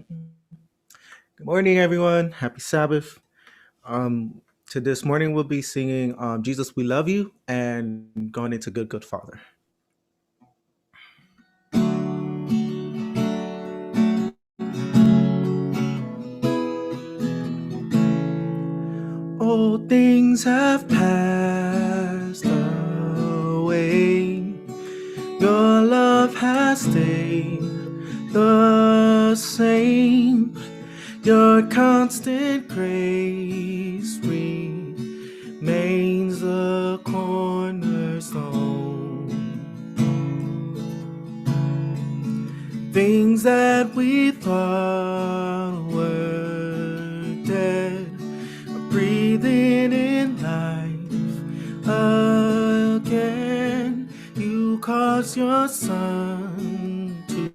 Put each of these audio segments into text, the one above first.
Good morning, everyone. Happy Sabbath. To this morning, we'll be singing Jesus, We Love You and going into Good, Good Father. Old things have passed away. Your love has stayed the same. Your constant grace remains the cornerstone. Things that we thought were dead are breathing in life again. You cause your sun to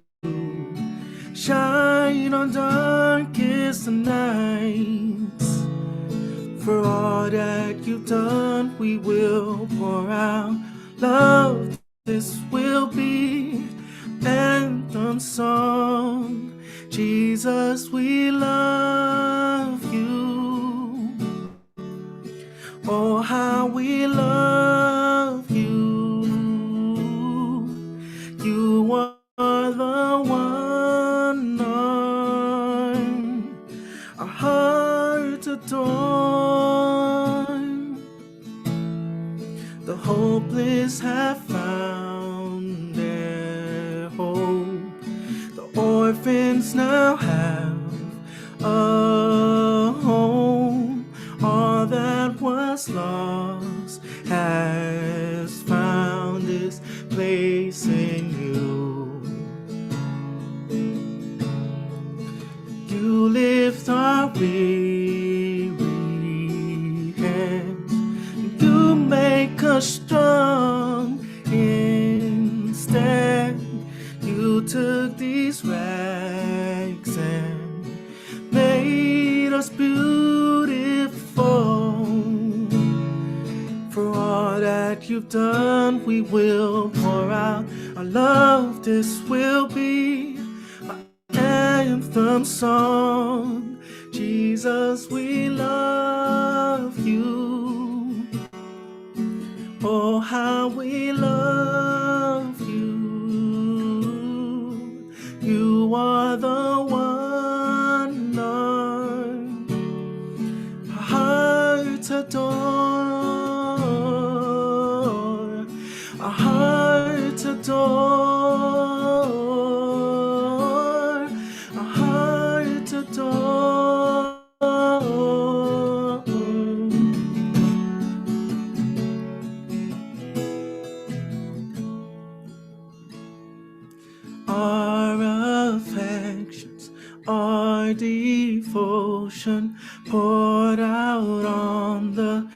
shine on darkest nights. For all that you've done, we will pour out love. This will be anthem song. Jesus, we love you. Oh, how we love you. You are the one on our hearts adorn. The hopeless have found their hope. The orphans now have a home. All that was lost has found its place in you. You lift our weary hands. You make us strong instead. You took these rags and made us beautiful. For all that you've done, we will pour out our love. This will be our anthem song. Jesus, we love you. Oh, how we love you. You are the one our hearts adore. Our hearts adore. Our hearts adore. Our affections, our devotion poured out on the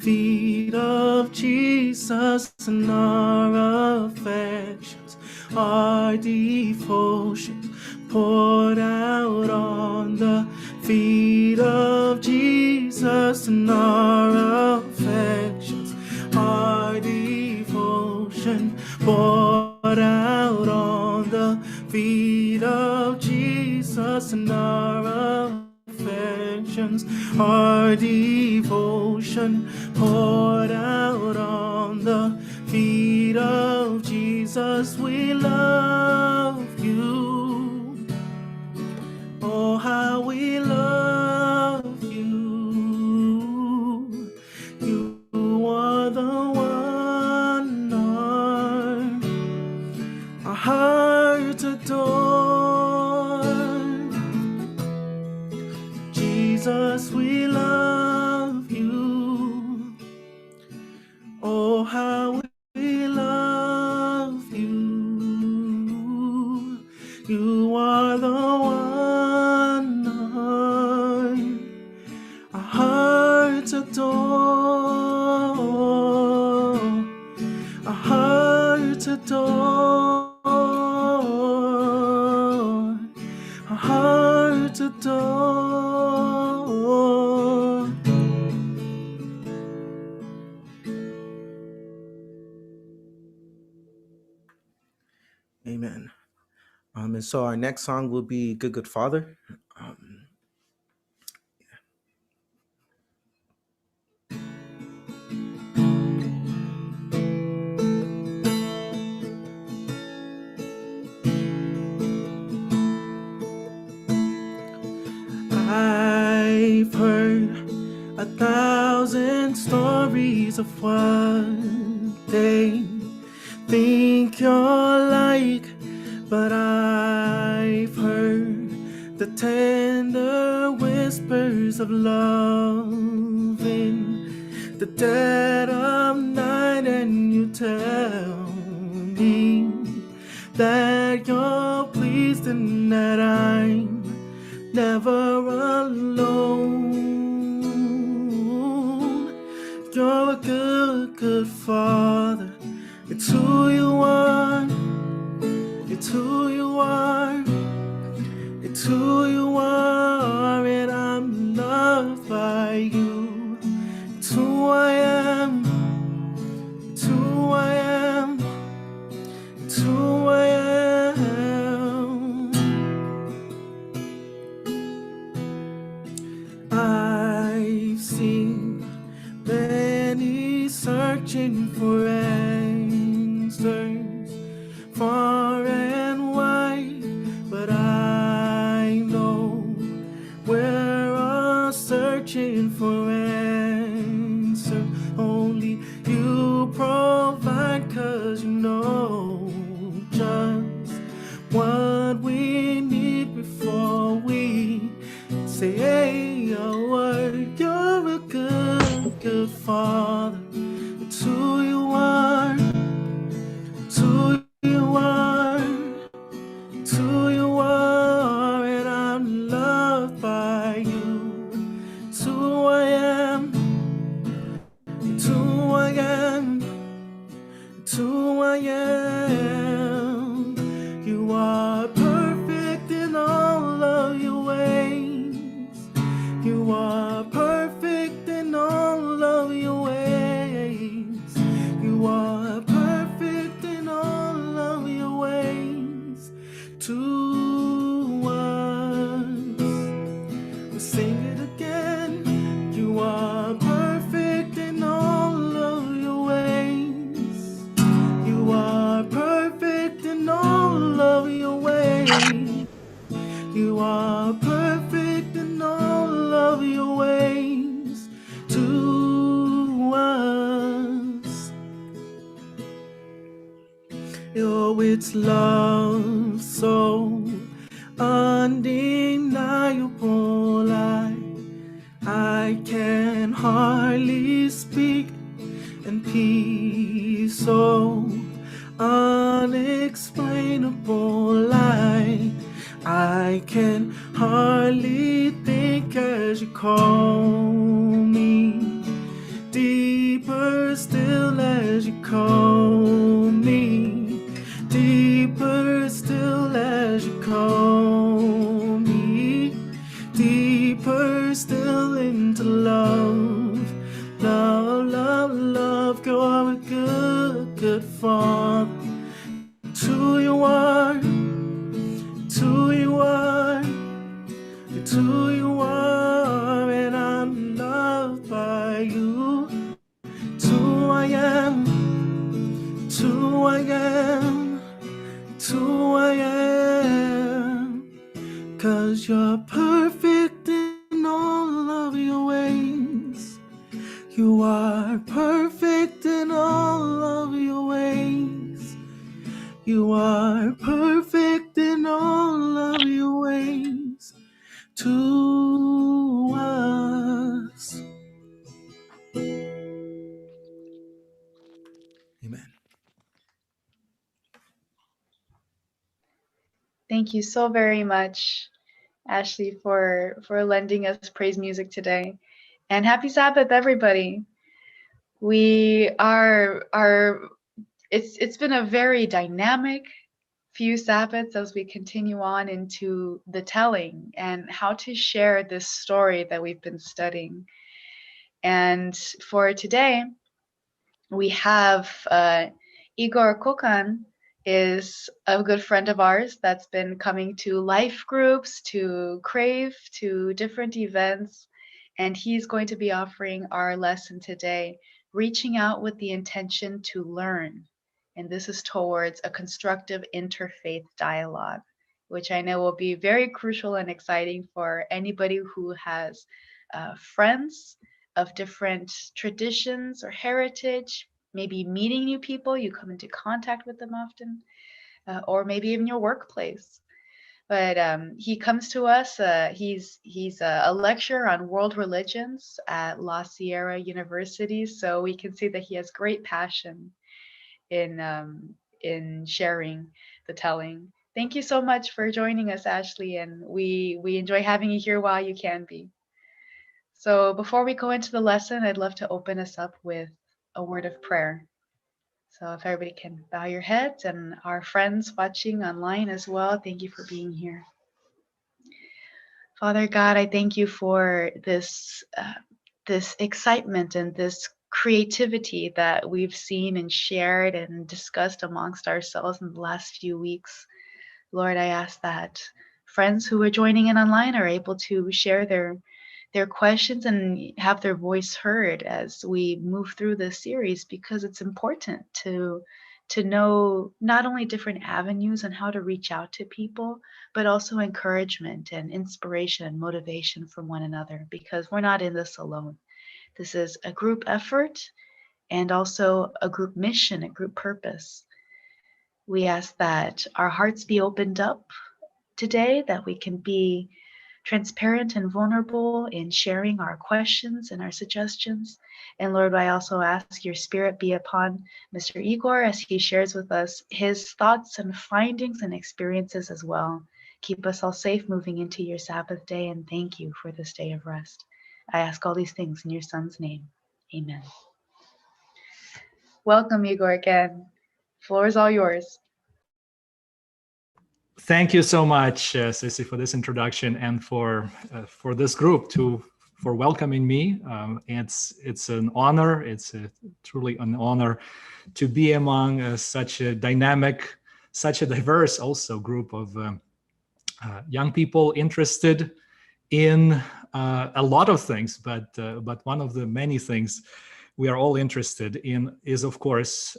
feet of Jesus, and our affections, our devotion poured out on the feet of Jesus, and our affections, our devotion poured out on the feet of Jesus, and our affections, our devotion poured out on the feet of Jesus. We love you. Oh, how we love you. You are the one our hearts adore. Jesus, we love you. Oh, how we love you. You are the one our hearts adore. Our hearts adore. Our hearts adore. Amen. And so our next song will be Good Good Father. Um, I've heard 1,000 stories of what they think you're like, but I've heard the tender whispers of love in the dead of night, and you tell me that you're pleased and that I'm never alone. You're a good, good father. It's who you are. It's who you are. It's who you are, and I'm loved by you. It's who I am. It's who I am. It's who I am. I've seen many searching for answers far and wide, but I know we're all searching for answers. Only you provide, 'cause you know just what we need before we say a word. You're a good, good father. It's who you are. It's who you are. It's who you are, and I'm loved by you. It's who I am. It's who I am. It's who I am. You are perfect in all of your ways. You are perfect in all of your ways. You are perfect in all of your ways to us. We'll sing it again. You are perfect in all of your ways. You are perfect in all of your ways. You are perfect in all of your ways to us. Oh, it's love so undeniable. I can hardly speak, and peace so unexplainable. I can hardly think as you call me, deeper still as you call me, deeper still as you call me, deeper still into love, love, love, love. You're a good, good father. It's who you are. It's who you are. It's who you are, and I'm loved by you. It's who I am. It's who I am. It's who I am. 'Cause you're perfect in all of your ways. You are perfect in all of your ways. You are perfect in all of your ways to us. Amen. Thank you so very much, Ashley, for lending us praise music today. And happy Sabbath, everybody. We are it's been a very dynamic few Sabbaths as we continue on into the telling and how to share this story that we've been studying. And for today, we have Igor Kokan is a good friend of ours that's been coming to life groups, to Crave, to different events, and he's going to be offering our lesson today, reaching out with the intention to learn. And this is towards a constructive interfaith dialogue, which I know will be very crucial and exciting for anybody who has friends of different traditions or heritage, maybe meeting new people, you come into contact with them often, or maybe even your workplace. But he comes to us. He's a lecturer on world religions at La Sierra University, so we can see that he has great passion in sharing the telling. Thank you so much for joining us, Ashley, and we enjoy having you here while you can be. So before we go into the lesson, I'd love to open us up with a word of prayer. So if everybody can bow your heads, and our friends watching online as well, thank you for being here. Father God, I thank you for this excitement and this creativity that we've seen and shared and discussed amongst ourselves in the last few weeks. Lord, I ask that friends who are joining in online are able to share their questions and have their voice heard as we move through this series, because it's important to know not only different avenues and how to reach out to people, but also encouragement and inspiration and motivation from one another, because we're not in this alone. This is a group effort and also a group mission, a group purpose. We ask that our hearts be opened up today, that we can be transparent and vulnerable in sharing our questions and our suggestions. And Lord, I also ask your spirit be upon Mr. Igor as he shares with us his thoughts and findings and experiences as well. Keep us all safe moving into your Sabbath day, and thank you for this day of rest. I ask all these things in your son's name. Amen. Welcome, Igor, again. Floor is all yours. Thank you so much, Sissy, for this introduction and for this group for welcoming me. It's an honor. It's truly an honor to be among such a dynamic, such a diverse also group of young people interested in a lot of things, but one of the many things we are all interested in is, of course,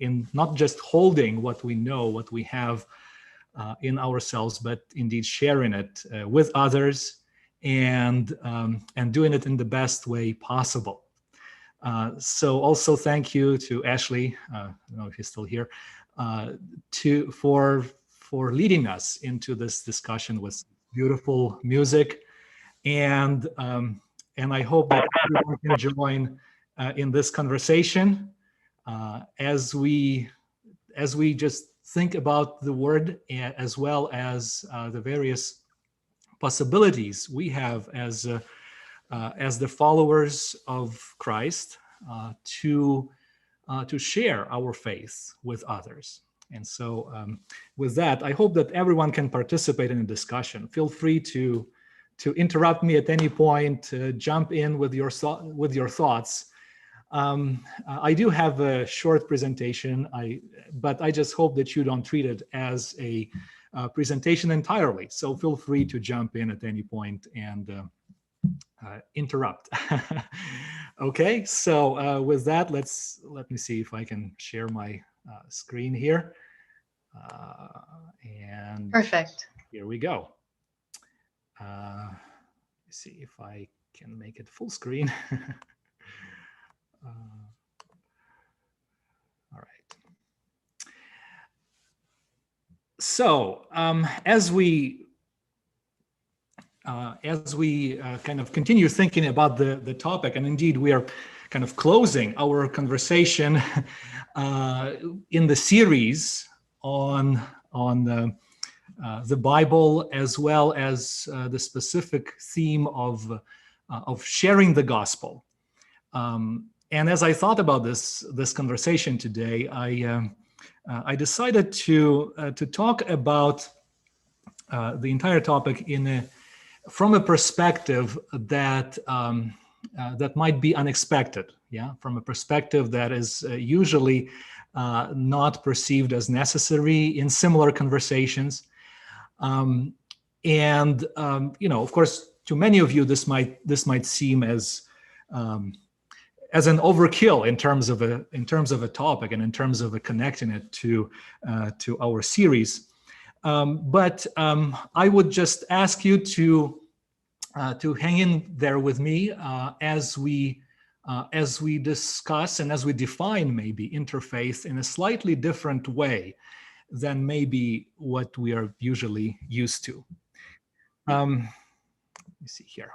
in not just holding what we know, what we have in ourselves, but indeed sharing it with others and doing it in the best way possible. So also thank you to Ashley, I don't know if he's still here, for leading us into this discussion with beautiful music, and I hope that everyone can join in this conversation as we just think about the word, as well as the various possibilities we have as the followers of Christ to share our faith with others. And so with that, I hope that everyone can participate in the discussion. Feel free to interrupt me at any point, jump in with your thoughts. I do have a short presentation, but I just hope that you don't treat it as a presentation entirely. So feel free to jump in at any point and interrupt. Okay, so with that, let me see if I can share my screen here. And Perfect. Here we go. Let's see if I can make it full screen. All right. So as we kind of continue thinking about the topic, and indeed we are kind of closing our conversation in the series on the Bible, as well as the specific theme of sharing the gospel. And as I thought about this conversation today, I decided to talk about the entire topic from a perspective that might be unexpected, from a perspective that is usually not perceived as necessary in similar conversations. Of course, to many of you, this might seem as an overkill in terms of a topic and in terms of connecting it to our series. But I would just ask you to hang in there with me as we discuss and as we define maybe interfaith in a slightly different way than maybe what we are usually used to. Let me see here.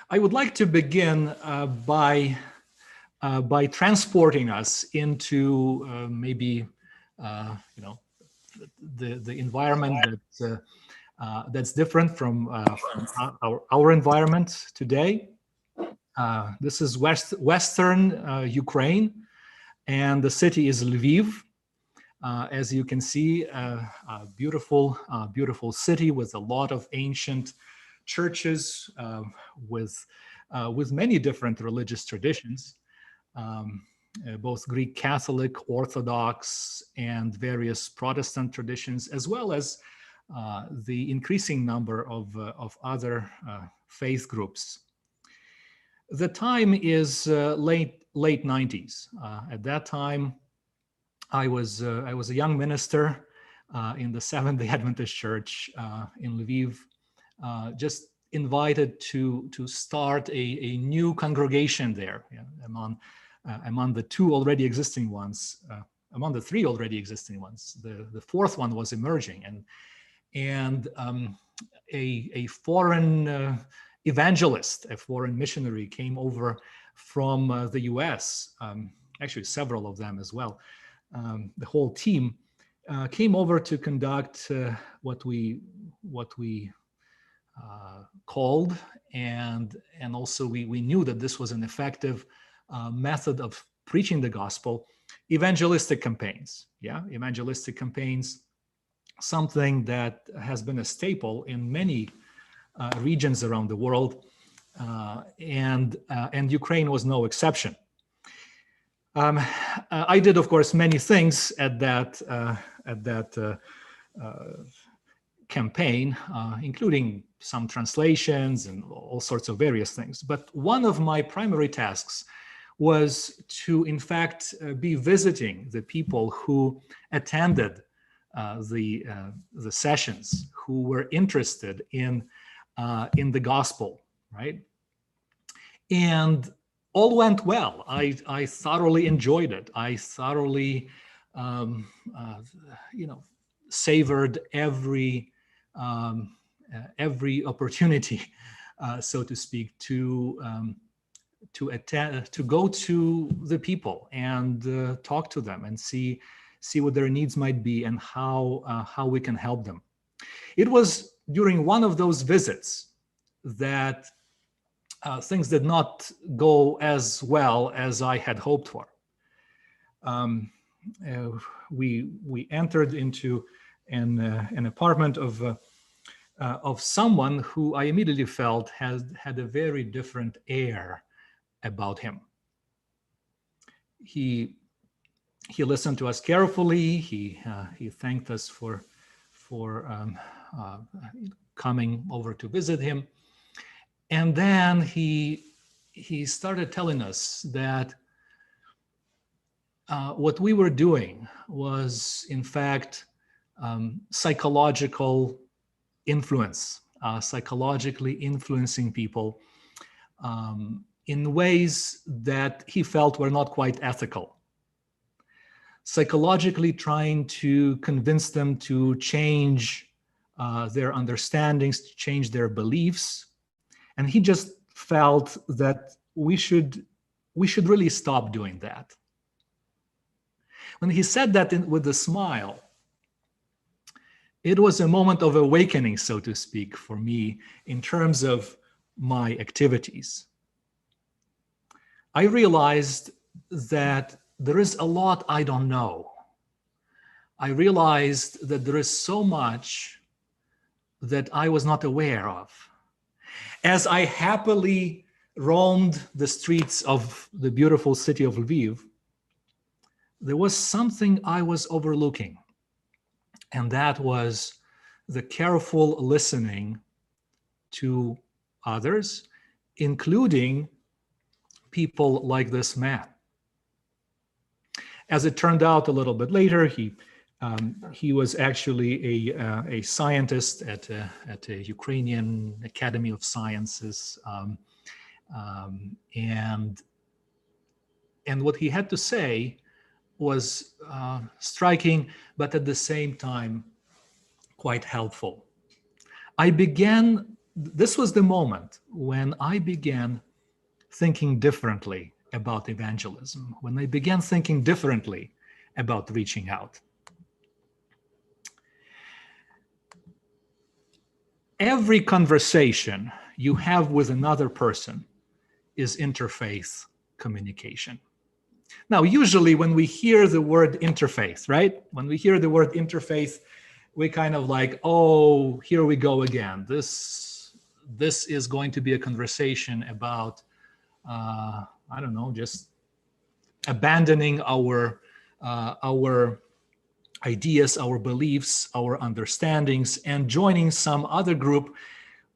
I would like to begin by transporting us into maybe the environment that's different from our environment today. This is Western Ukraine, and the city is Lviv. As you can see, a beautiful city with a lot of ancient churches, with many different religious traditions, both Greek Catholic, Orthodox, and various Protestant traditions, as well as the increasing number of other faith groups. The time is late 90s. At that time, I was a young minister in the Seventh-day Adventist Church in Lviv, just invited to start a new congregation there, among the two already existing ones, among the three already existing ones. The fourth one was emerging, and a foreign evangelist, a foreign missionary, came over from the U.S. Actually, several of them as well. The whole team came over to conduct what we called, and also we knew that this was an effective method of preaching the gospel, evangelistic campaigns. Evangelistic campaigns, something that has been a staple in many regions around the world, and Ukraine was no exception. I did, of course, many things at that campaign, including some translations and all sorts of various things. But one of my primary tasks was to, in fact, be visiting the people who attended the sessions, who were interested in the gospel, right? And all went well. I thoroughly enjoyed it. I thoroughly, savored every opportunity, so to speak, to go to the people and talk to them and see what their needs might be and how we can help them. It was during one of those visits that things did not go as well as I had hoped for. We entered into an apartment of someone who I immediately felt had a very different air about him. He listened to us carefully. He thanked us for coming over to visit him. And then he started telling us that what we were doing was, in fact, psychological influence, psychologically influencing people in ways that he felt were not quite ethical. Psychologically trying to convince them to change their understandings, to change their beliefs. And he just felt that we should really stop doing that. When he said that with a smile, it was a moment of awakening, so to speak, for me in terms of my activities. I realized that there is a lot I don't know. I realized that there is so much that I was not aware of. As I happily roamed the streets of the beautiful city of Lviv, there was something I was overlooking, and that was the careful listening to others, including people like this man. As it turned out a little bit later, he was actually a scientist at a Ukrainian Academy of Sciences, and what he had to say was striking, but at the same time quite helpful. This was the moment when I began thinking differently about evangelism, when I began thinking differently about reaching out. Every conversation you have with another person is interfaith communication. Now, usually when we hear the word interfaith, right? When we hear the word interfaith, we kind of like, oh, here we go again. This is going to be a conversation about, I don't know, just abandoning our ideas, our beliefs, our understandings, and joining some other group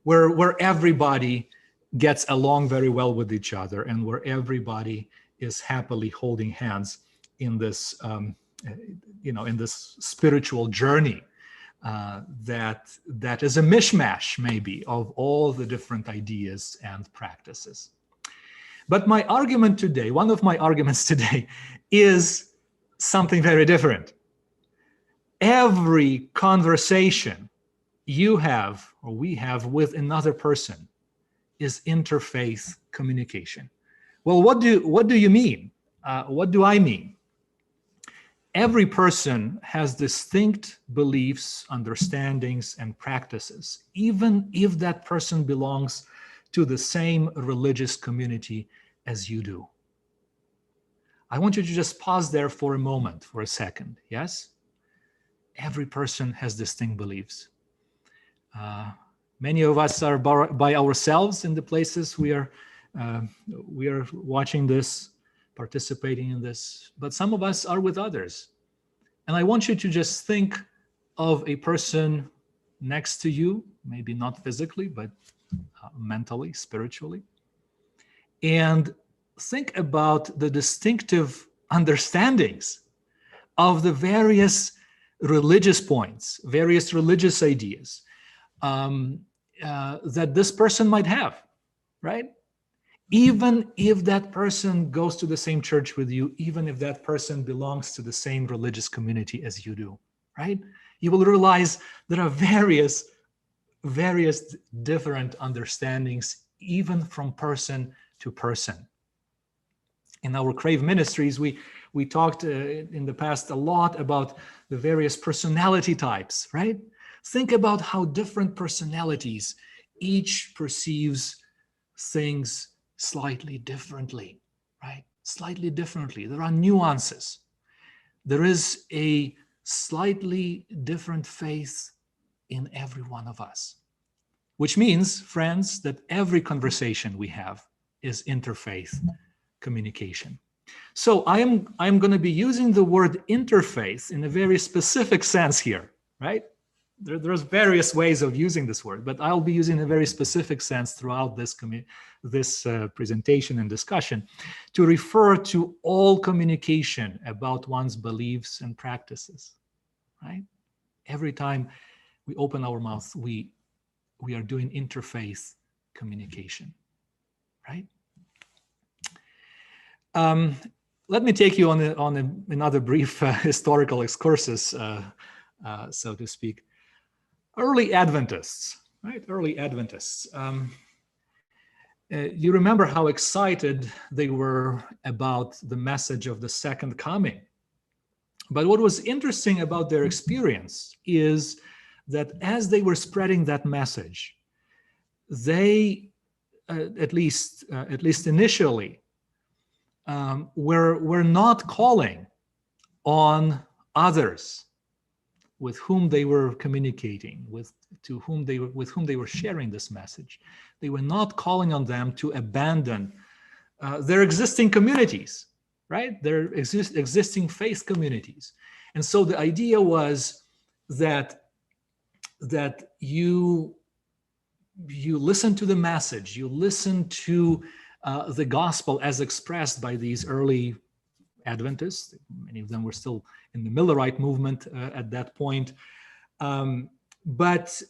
where everybody gets along very well with each other and where everybody is happily holding hands in this, in this spiritual journey that is a mishmash, maybe, of all the different ideas and practices. But my argument today, one of my arguments today, is something very different. Every conversation you have or we have with another person is interfaith communication. Well, what do you mean? What do I mean? Every person has distinct beliefs, understandings, and practices, even if that person belongs to the same religious community as you do. I want you to just pause there for a moment, for a second, yes? Every person has distinct beliefs. Many of us are by ourselves in the places we are watching this, participating in this, but some of us are with others. And I want you to just think of a person next to you, maybe not physically, but mentally, spiritually, and think about the distinctive understandings of the various religious points, various religious ideas that this person might have, right? Even if that person goes to the same church with you, even if that person belongs to the same religious community as you do, right? You will realize there are various different understandings, even from person to person. In our Crave ministries, we talked in the past a lot about the various personality types, right? Think about how different personalities each perceives things slightly differently, right? Slightly differently. There are nuances. There is a slightly different faith in every one of us, which means, friends, that every conversation we have is interfaith communication. So I'm going to be using the word interfaith in a very specific sense here, right? There's various ways of using this word, but I'll be using a very specific sense throughout this presentation and discussion to refer to all communication about one's beliefs and practices, right? Every time we open our mouth, we are doing interfaith communication, right? Let me take you on another brief historical excursus, so to speak. Early Adventists, right? Early Adventists. You remember how excited they were about the message of the second coming. But what was interesting about their experience is that as they were spreading that message, they, at least initially, were not calling on others with whom they were communicating, with whom they were sharing this message. They were not calling on them to abandon their existing communities, right? There exist existing faith communities. And so the idea was that you listen to the message, you listen to the gospel as expressed by these early Adventists. Many of them were still in the Millerite movement at that point. But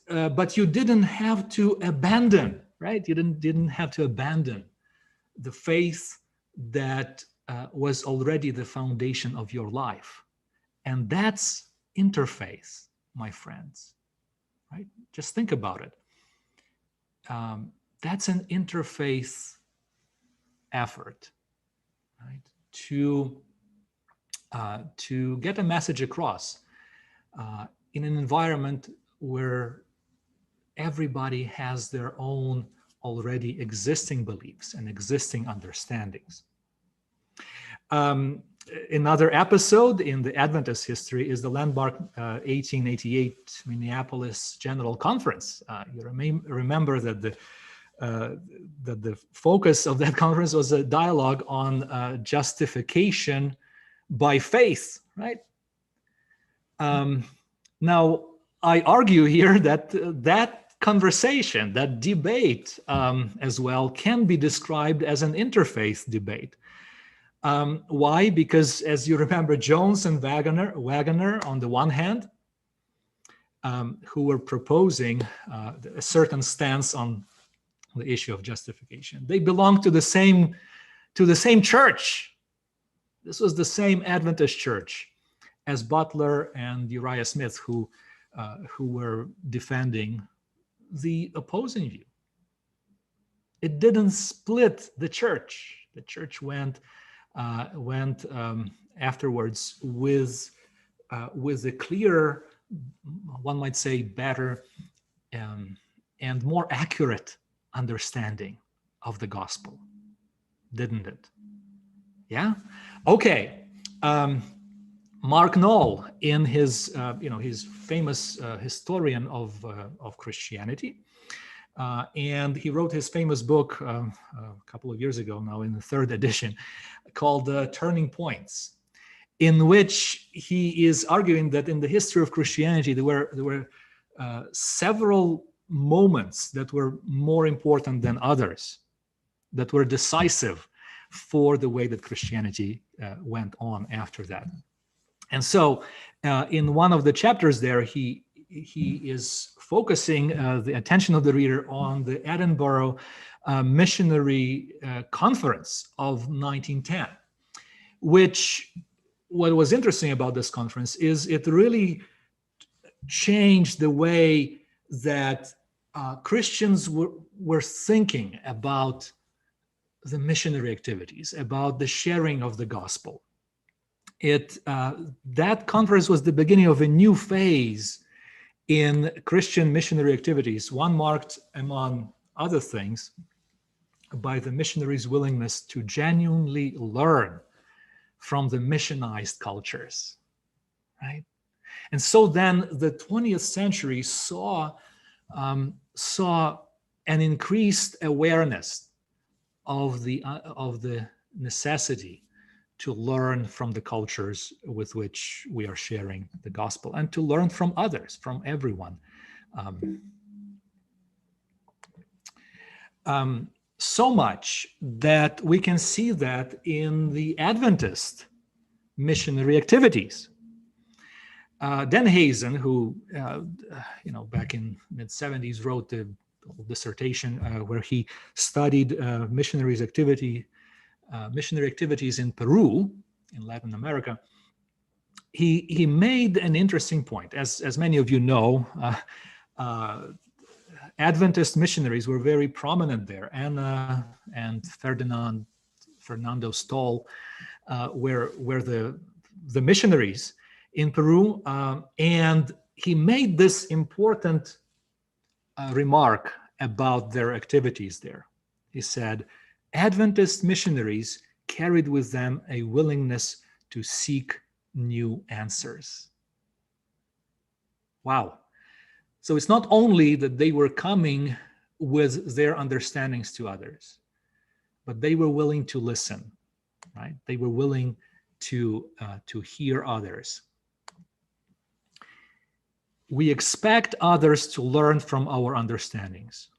you didn't have to abandon, right? You didn't have to abandon the faith that was already the foundation of your life. And that's interfaith, my friends, right? Just think about it. That's an interfaith effort, right? To get a message across in an environment where everybody has their own already existing beliefs and existing understandings. Another episode in the Adventist history is the landmark 1888 Minneapolis General Conference. You remember that the focus of that conference was a dialogue on justification by faith, right? Now, I argue here that that conversation, that debate as well, can be described as an interfaith debate. Why? Because as you remember, Jones and Waggoner on the one hand, who were proposing a certain stance on the issue of justification. They belonged to the same church. This was the same Adventist church as Butler and Uriah Smith, who were defending the opposing view. It didn't split the church. The church went afterwards with a clearer, one might say, better and more accurate understanding of the gospel, didn't it? Yeah. Okay. Mark Knoll, in his his famous historian of Christianity, and he wrote his famous book a couple of years ago now, in the 3rd edition, called Turning Points, in which he is arguing that in the history of Christianity there were several moments that were more important than others, that were decisive for the way that Christianity went on after that. And so in one of the chapters there, he is focusing the attention of the reader on the Edinburgh Missionary Conference of 1910, which, what was interesting about this conference is it really changed the way that Christians were thinking about the missionary activities, about the sharing of the gospel. That conference was the beginning of a new phase in Christian missionary activities, one marked, among other things, by the missionaries' willingness to genuinely learn from the missionized cultures, right? And so then the 20th century saw an increased awareness of the necessity to learn from the cultures with which we are sharing the gospel, and to learn from others, from everyone. So much that we can see that in the Adventist missionary activities. Denhazen, who back in mid-70s wrote the dissertation where he studied missionary activities in Peru, in Latin America, he made an interesting point. As many of you know, Adventist missionaries were very prominent there. Anna and Fernando Stoll were the missionaries in Peru, and he made this important remark about their activities there. He said, Adventist missionaries carried with them a willingness to seek new answers. Wow. So it's not only that they were coming with their understandings to others, but they were willing to listen. right? They were willing to hear others. We expect others to learn from our understandings.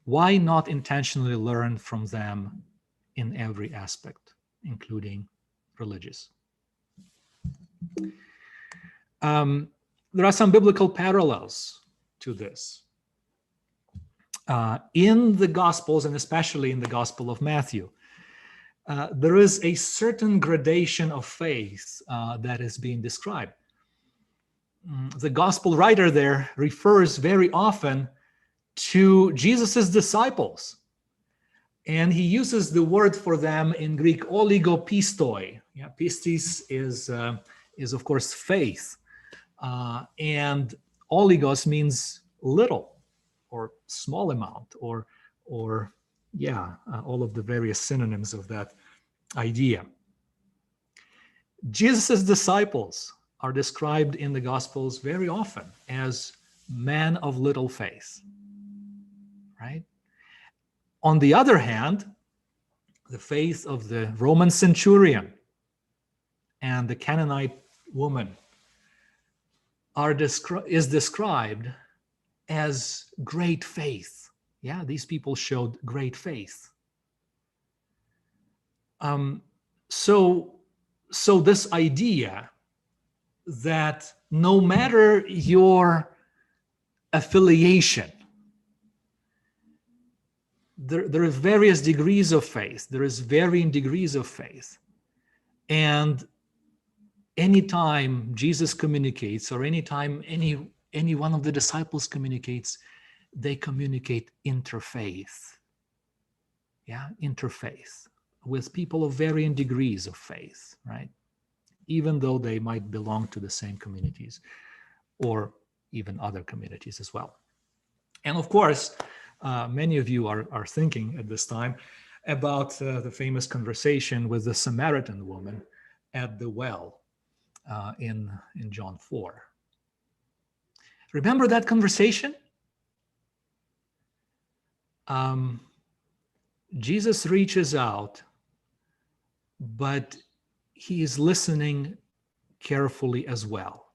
Why not intentionally learn from them in every aspect, including religious? There are some biblical parallels to this. In the Gospels, and especially in the Gospel of Matthew, there is a certain gradation of faith that is being described. The Gospel writer there refers very often to Jesus's disciples, and he uses the word for them in Greek oligopistoi. Yeah, pistis is of course faith, and oligos means little or small amount, or all of the various synonyms of that idea. Jesus's disciples are described in the Gospels very often as men of little faith, right? On the other hand, the faith of the Roman centurion and the Canaanite woman is described as great faith. Yeah, these people showed great faith. So this idea that no matter your affiliation, there are various degrees of faith. There is varying degrees of faith. And anytime Jesus communicates, or anytime any one of the disciples communicates, they communicate interfaith. Yeah, interfaith, with people of varying degrees of faith, right? Even though they might belong to the same communities or even other communities as well. And of course, many of you are thinking at this time about the famous conversation with the Samaritan woman at the well in John 4. Remember that conversation? Jesus reaches out, but he is listening carefully as well.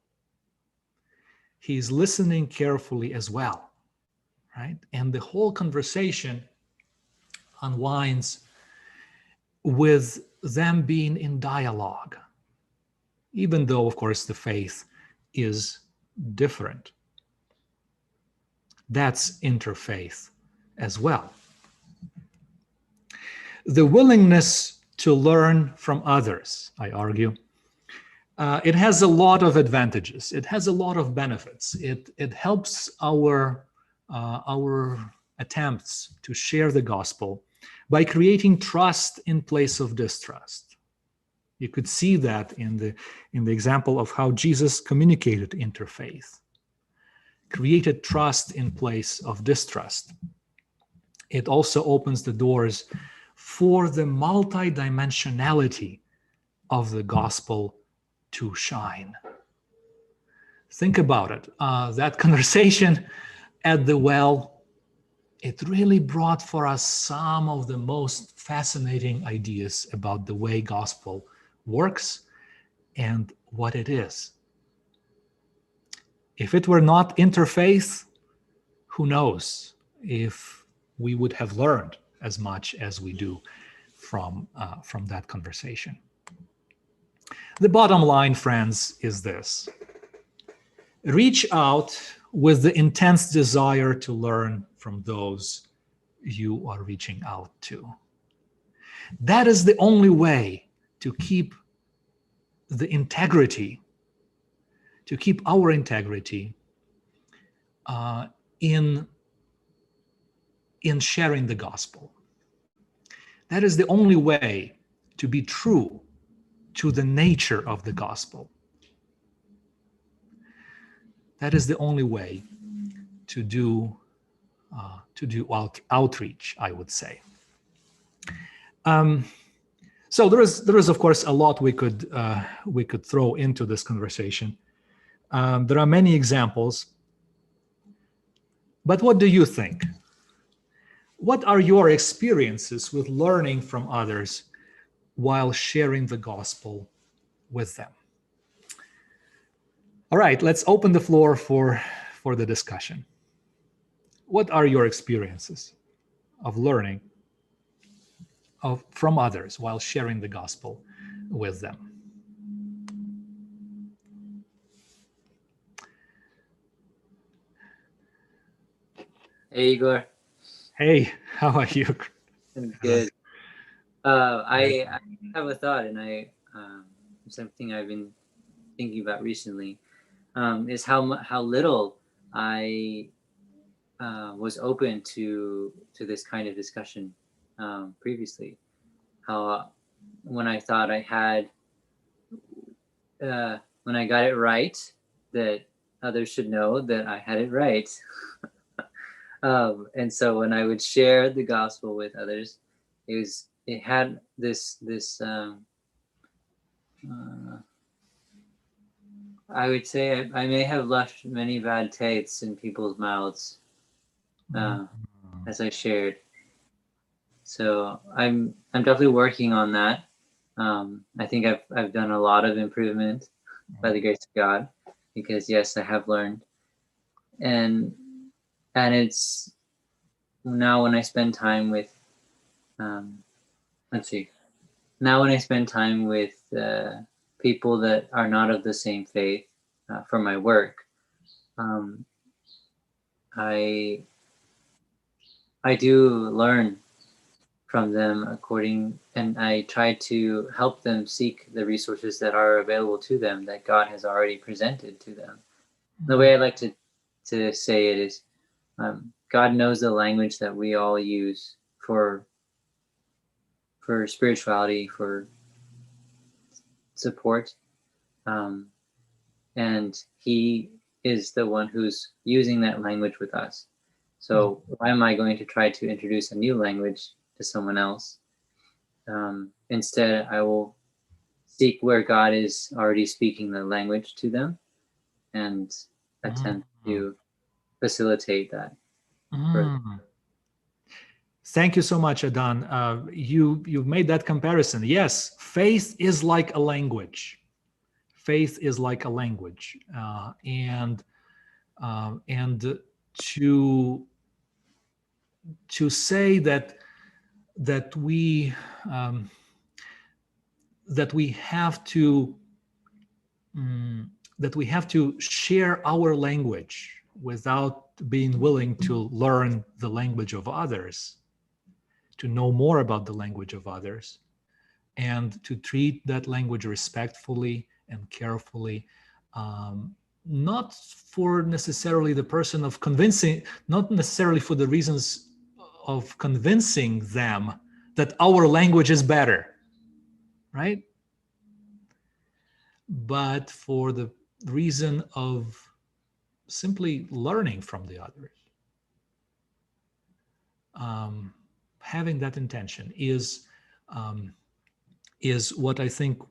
He is listening carefully as well, right? And the whole conversation unwinds with them being in dialogue, even though, of course, the faith is different. That's interfaith as well. The willingness to learn from others, I argue, it has a lot of advantages. It has a lot of benefits. It helps our attempts to share the gospel by creating trust in place of distrust. You could see that in the example of how Jesus communicated interfaith, created trust in place of distrust. It also opens the doors for the multidimensionality of the gospel to shine. Think about it. That conversation at the well, it really brought for us some of the most fascinating ideas about the way gospel works and what it is. If it were not interfaith, who knows if we would have learned as much as we do from that conversation. The bottom line, friends, is this. Reach out with the intense desire to learn from those you are reaching out to. That is the only way to keep the integrity, to keep our integrity in sharing the gospel. That is the only way to be true to the nature of the gospel. That is the only way to do outreach, I would say. So there is of course a lot we could throw into this conversation. There are many examples, but what do you think? What are your experiences with learning from others while sharing the gospel with them. All right, let's open the floor for the discussion. What are your experiences of learning from others while sharing the gospel with them? Hey, Igor. Hey, how are you? I'm good. I have a thought, and something I've been thinking about recently is how little I was open to this kind of discussion previously. How when I thought I had when I got it right, that others should know that I had it right. And so when I would share the gospel with others, it had this I would say I may have left many bad tastes in people's mouths as I shared. So I'm definitely working on that. I think I've done a lot of improvement by the grace of God, because yes, I have learned, and it's now when I spend time with now when I spend time with people that are not of the same faith for my work, I do learn from them and I try to help them seek the resources that are available to them, that God has already presented to them. The way I like to say it is, God knows the language that we all use for spirituality, for support, and He is the one who's using that language with us. So why am I going to try to introduce a new language to someone else? Instead, I will seek where God is already speaking the language to them and attempt to facilitate that. Thank you so much, Adan. You've made that comparison. Yes, faith is like a language. Faith is like a language, and to say that we have to share our language without being willing to learn the language of others, to know more about the language of others, and to treat that language respectfully and carefully, not for necessarily the person of convincing, not necessarily for the reasons of convincing them that our language is better, right? But for the reason of simply learning from the others. Having that intention is what I think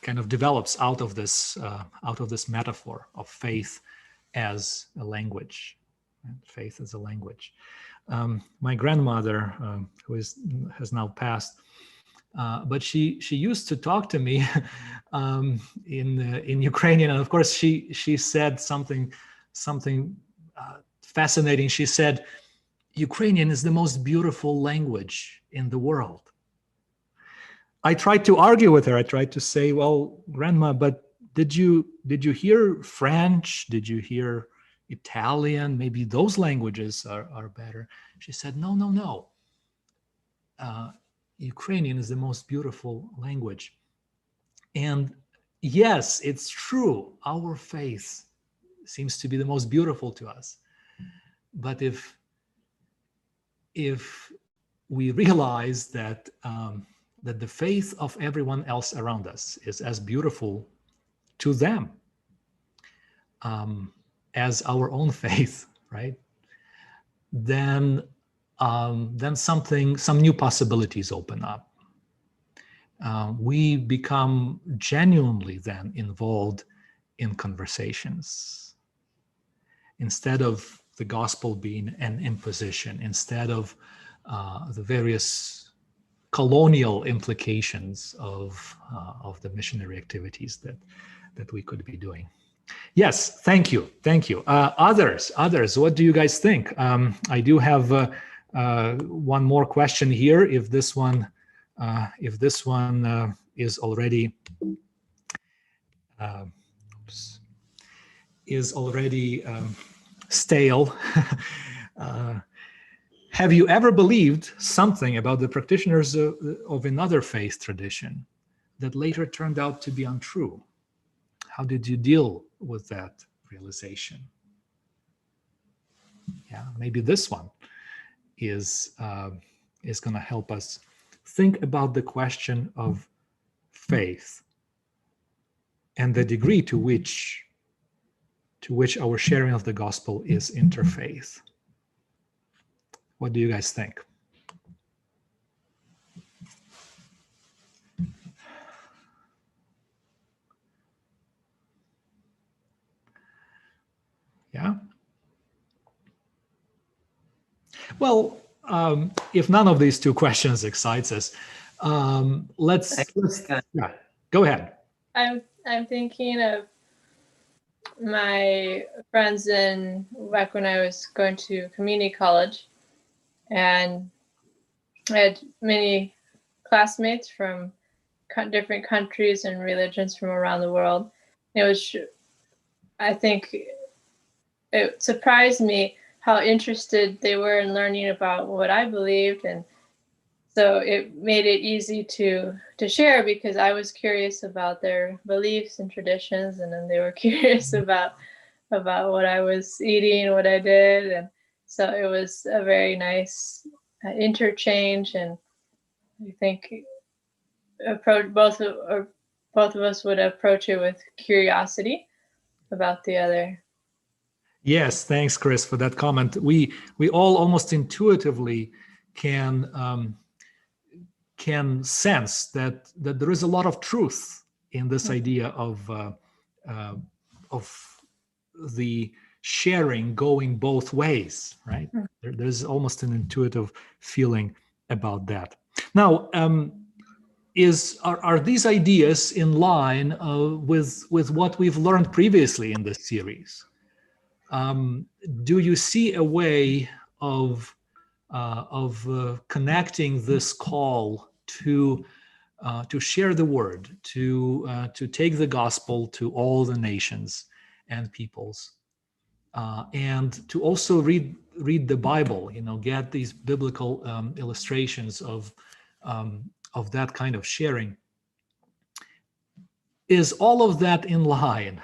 kind of develops out of this metaphor of faith as a language. Faith as a language. My grandmother, who has now passed, but she used to talk to me in Ukrainian, and of course she said something fascinating. She said, "Ukrainian is the most beautiful language in the world." I tried to argue with her. I tried to say, "Well, Grandma, but did you hear French? Did you hear Italian? Maybe those languages are better." She said, "No. Ukrainian is the most beautiful language." And yes, it's true. Our faith seems to be the most beautiful to us. But if we realize that the faith of everyone else around us is as beautiful to them as our own faith, right? Then some new possibilities open up. We become genuinely then involved in conversations. Instead of the gospel being an imposition, instead of the various colonial implications of the missionary activities that we could be doing. Yes, thank you. Others, what do you guys think? I do have one more question here. If this one is already stale. Have you ever believed something about the practitioners of another faith tradition that later turned out to be untrue? How did you deal with that realization? Yeah, maybe this one is going to help us think about the question of faith and the degree to which our sharing of the gospel is interfaith. What do you guys think? Yeah. Well, if none of these two questions excites us, let's yeah, go ahead. I'm thinking of my friends back when I was going to community college, and I had many classmates from different countries and religions from around the world. I think it surprised me how interested they were in learning about what I believed, and so it made it easy to share, because I was curious about their beliefs and traditions, and then they were curious about what I was eating, what I did, and so it was a very nice interchange. And I think both of us would approach it with curiosity about the other. Yes, thanks, Chris, for that comment. We all almost intuitively can sense that there is a lot of truth in this idea of the sharing going both ways, right? There's almost an intuitive feeling about that. Now, are these ideas in line with what we've learned previously in this series? Do you see a way of connecting this call to share the word, to take the gospel to all the nations and peoples, and to also read the Bible? Get these biblical illustrations of that kind of sharing. Is all of that in line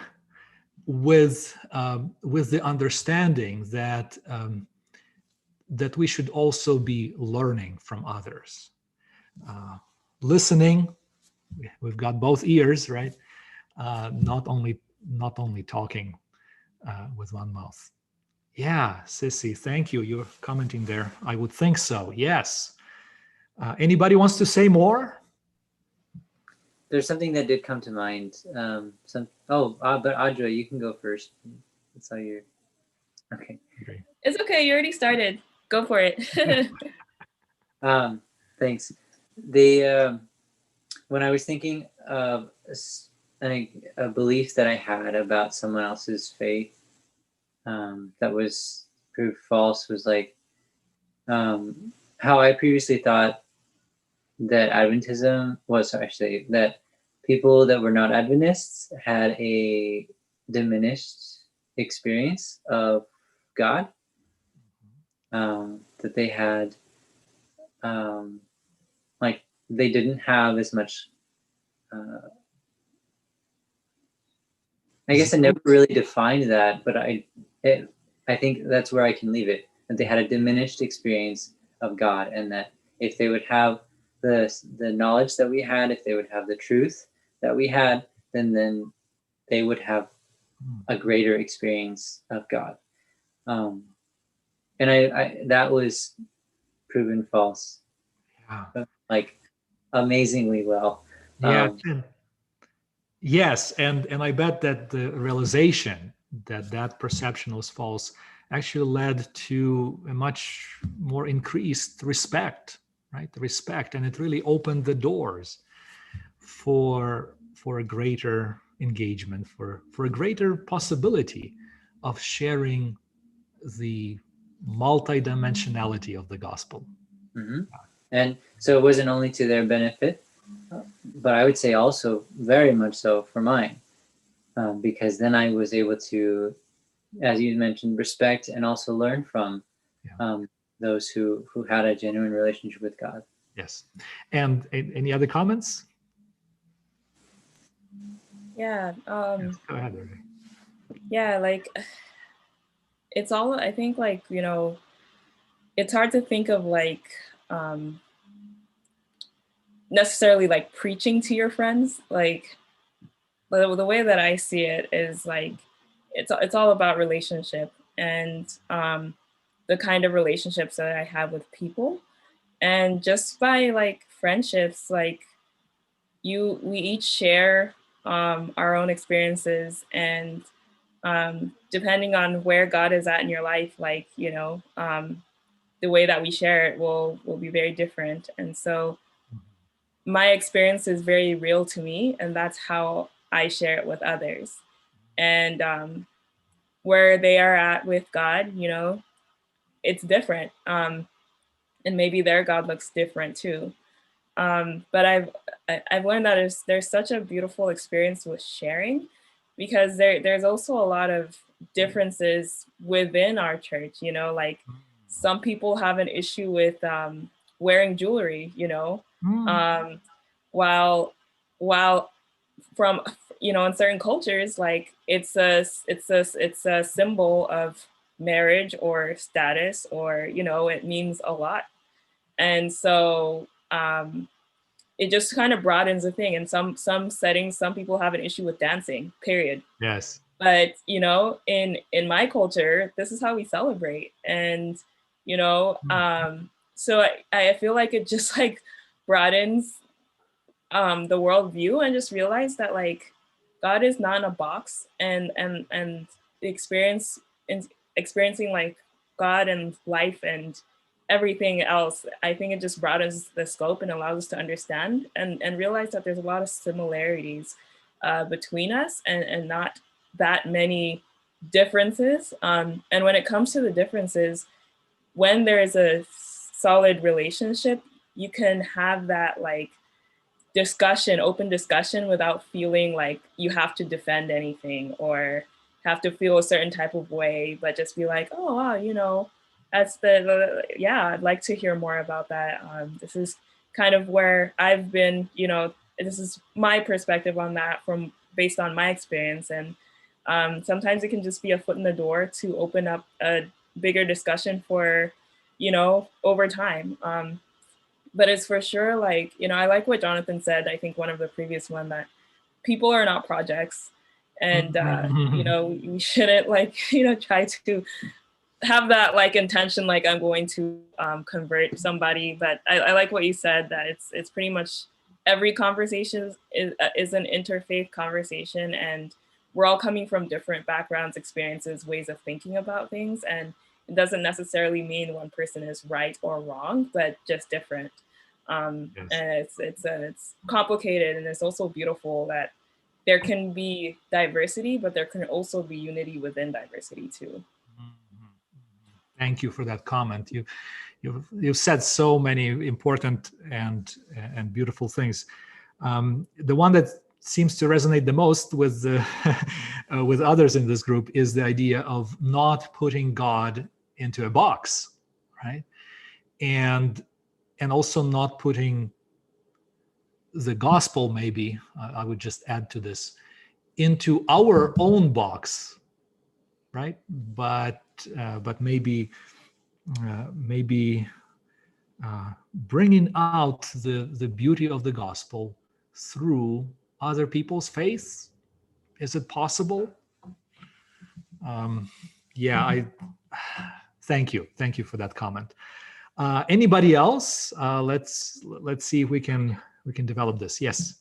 with the understanding that we should also be learning from others, listening? We've got both ears, right? Not only talking with one mouth. Yeah, Sissy, thank you. You're commenting there. I would think so. Yes. Anybody wants to say more? There's something that did come to mind. But Audra, you can go first. That's how you're. Okay. Great. It's okay. You already started. Go for it. Thanks. When I was thinking of a belief that I had about someone else's faith that was proved false, was like how I previously thought that Adventism was actually that people that were not Adventists had a diminished experience of God, that they had like they didn't have as much I guess I never really defined that, but I think that's where I can leave it, that they had a diminished experience of God, and that if they would have the knowledge that we had, if they would have the truth that we had, then they would have a greater experience of God. And I that was proven false. Yeah. Like amazingly well. Yeah. Yes, and I bet that the realization that perception was false actually led to a much more increased respect, right? Respect, and it really opened the doors for a greater engagement, for a greater possibility of sharing the multidimensionality of the gospel. Mm-hmm. And so it wasn't only to their benefit, but I would say also very much so for mine, because then I was able to, as you mentioned, respect and also learn from those who had a genuine relationship with God. Yes. And any other comments? Yeah. Yes, go ahead, Irving. Yeah, like it's all, I think, like, you know, it's hard to think of like necessarily like preaching to your friends. Like the way that I see it is like it's all about relationship and the kind of relationships that I have with people. And just by like friendships, like we each share our own experiences, and depending on where God is at in your life, like, you know, the way that we share it will be very different. And so my experience is very real to me, and that's how I share it with others. And where they are at with God, you know, it's different. And maybe their God looks different too. But I've learned that there's such a beautiful experience with sharing, because there's also a lot of differences within our church. You know, like some people have an issue with wearing jewelry. You know, while from, you know, in certain cultures, like it's a symbol of marriage or status, or, you know, it means a lot. And so it just kind of broadens the thing. In some settings, some people have an issue with dancing, period. Yes. But, you know, in my culture, this is how we celebrate. And, you know, so I feel like it just like broadens the worldview, and just realize that like God is not in a box, and the experiencing like God and life and everything else. I think it just broadens the scope and allows us to understand and realize that there's a lot of similarities between us, and not that many differences. And when it comes to the differences, when there is a solid relationship, you can have that like open discussion, without feeling like you have to defend anything or have to feel a certain type of way, but just be like, oh, wow, you know, that's yeah, I'd like to hear more about that. This is kind of where I've been, you know, this is my perspective on that based on my experience. And sometimes it can just be a foot in the door to open up a bigger discussion for, you know, over time. But it's for sure, like, you know, I like what Jonathan said, I think one of the previous one, that people are not projects. And, you know, we shouldn't like, you know, try to have that like intention, like I'm going to convert somebody. But I like what you said, that it's pretty much every conversation is an interfaith conversation, and we're all coming from different backgrounds, experiences, ways of thinking about things. And it doesn't necessarily mean one person is right or wrong, but just different. And it's complicated, and it's also beautiful that there can be diversity, but there can also be unity within diversity too. Thank you for that comment. You've said so many important and beautiful things. The one that seems to resonate the most with with others in this group is the idea of not putting God into a box, right? And also not putting the gospel, maybe I would just add to this, into our own box, right? But maybe bringing out the beauty of the gospel through other people's faith. Is it possible? Yeah, thank you for that comment. Anybody else? Let's see if we can develop this. Yes.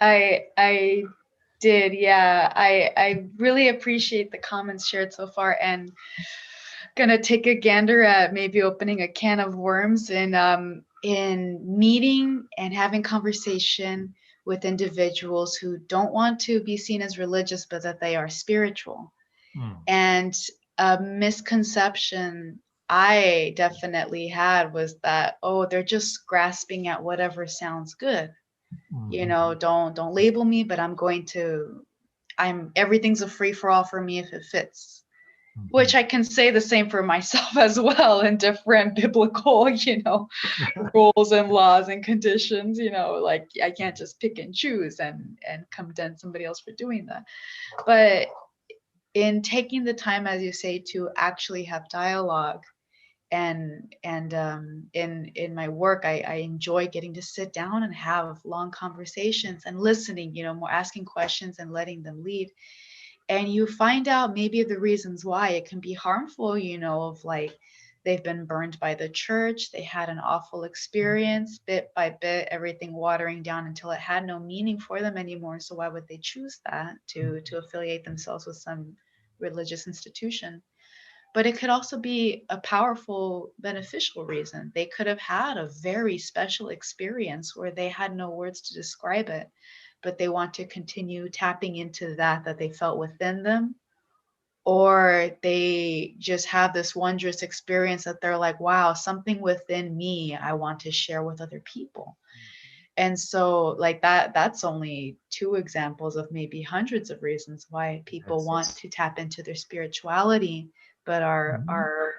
I did, yeah. I really appreciate the comments shared so far, and gonna take a gander at maybe opening a can of worms. And in meeting and having conversation with individuals who don't want to be seen as religious, but that they are spiritual. And a misconception I definitely had was that, oh, they're just grasping at whatever sounds good. You know, don't label me, but everything's a free for all for me if it fits. Which I can say the same for myself as well in different biblical, rules and laws and conditions, like I can't just pick and choose and condemn somebody else for doing that. But in taking the time, as you say, to actually have dialogue, and in my work, I enjoy getting to sit down and have long conversations and listening, more asking questions and letting them lead. And you find out maybe the reasons why it can be harmful, of like they've been burned by the church, they had an awful experience, bit by bit, everything watering down until it had no meaning for them anymore. So why would they choose that to affiliate themselves with some religious institution? But it could also be a powerful, beneficial reason. They could have had a very special experience where they had no words to describe it, but they want to continue tapping into that they felt within them. Or they just have this wondrous experience that they're like, wow, something within me I want to share with other people. And so like that's only two examples of maybe hundreds of reasons why people want to tap into their spirituality, but are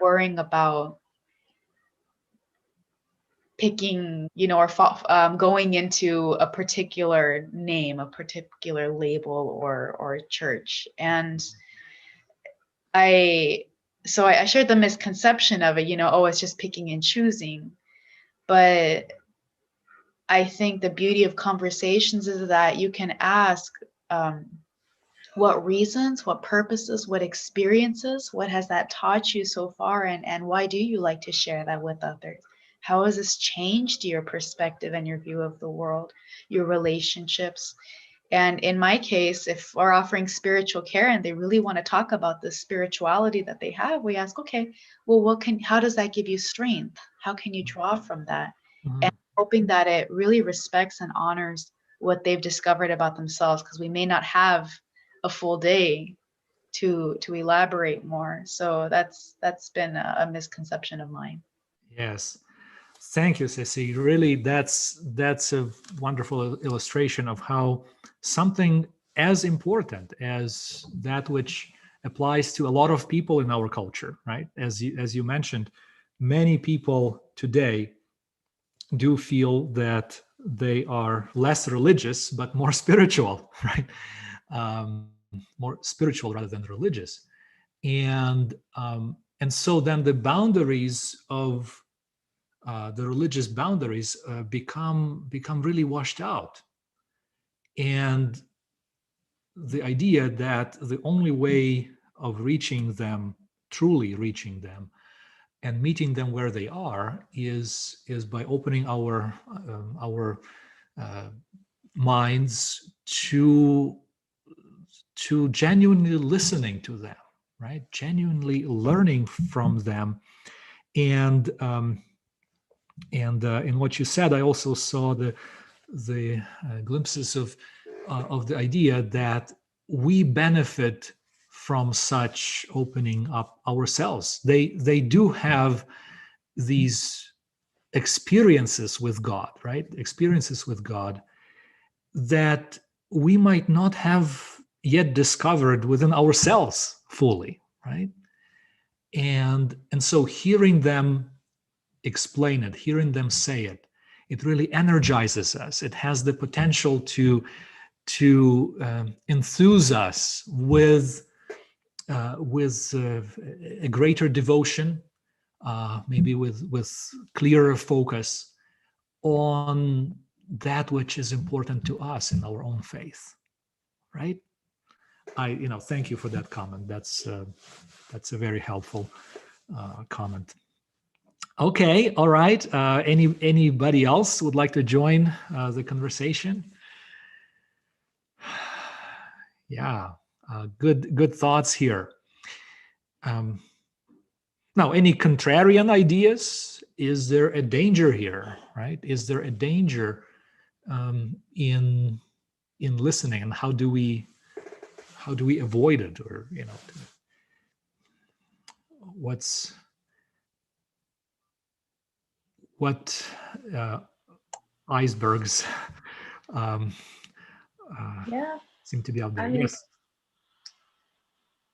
worrying about picking, or going into a particular name, a particular label or church. And I shared the misconception of it, oh, it's just picking and choosing. But I think the beauty of conversations is that you can ask, what reasons, what purposes, what experiences, what has that taught you so far, and why do you like to share that with others? How has this changed your perspective and your view of the world, your relationships? And in my case, if we're offering spiritual care and they really want to talk about the spirituality that they have, we ask, okay, well, how does that give you strength? How can you draw from that? And hoping that it really respects and honors what they've discovered about themselves, because we may not have a full day to elaborate more. So that's been a misconception of mine. Yes. Thank you, Ceci. Really, that's a wonderful illustration of how something as important as that which applies to a lot of people in our culture, right? As you mentioned, many people today do feel that they are less religious but more spiritual, right? More spiritual rather than religious, and so then the boundaries of the religious boundaries become really washed out, and the idea that the only way of reaching them, truly reaching them, and meeting them where they are is by opening our minds to genuinely listening to them, right? Genuinely learning from them. And in what you said, I also saw the glimpses of the idea that we benefit from such opening up ourselves. They do have these experiences with God, right? Experiences with God that we might not have yet discovered within ourselves fully, right? And so hearing them explain it, hearing them say it, it really energizes us. It has the potential to enthuse us with a greater devotion, maybe with clearer focus on that which is important to us in our own faith, right? Thank you for that comment. That's a very helpful comment. Okay, all right. Anybody else would like to join the conversation? Yeah, good thoughts here. Now, any contrarian ideas? is there a danger here, right? Is there a danger in listening, and how do we avoid it, or what icebergs Yeah, seem to be out there? I mean, Yes.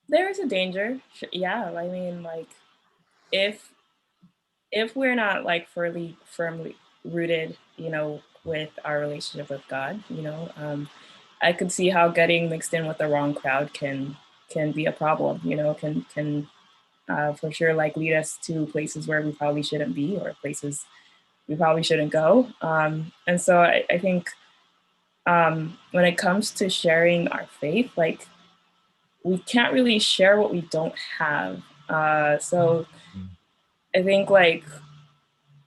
there is a danger. Yeah, I mean, like, if we're not like firmly rooted, with our relationship with God, I could see how getting mixed in with the wrong crowd can be a problem. Can for sure like lead us to places where we probably shouldn't be, or places we probably shouldn't go. And so I think when it comes to sharing our faith, like, we can't really share what we don't have. So I think like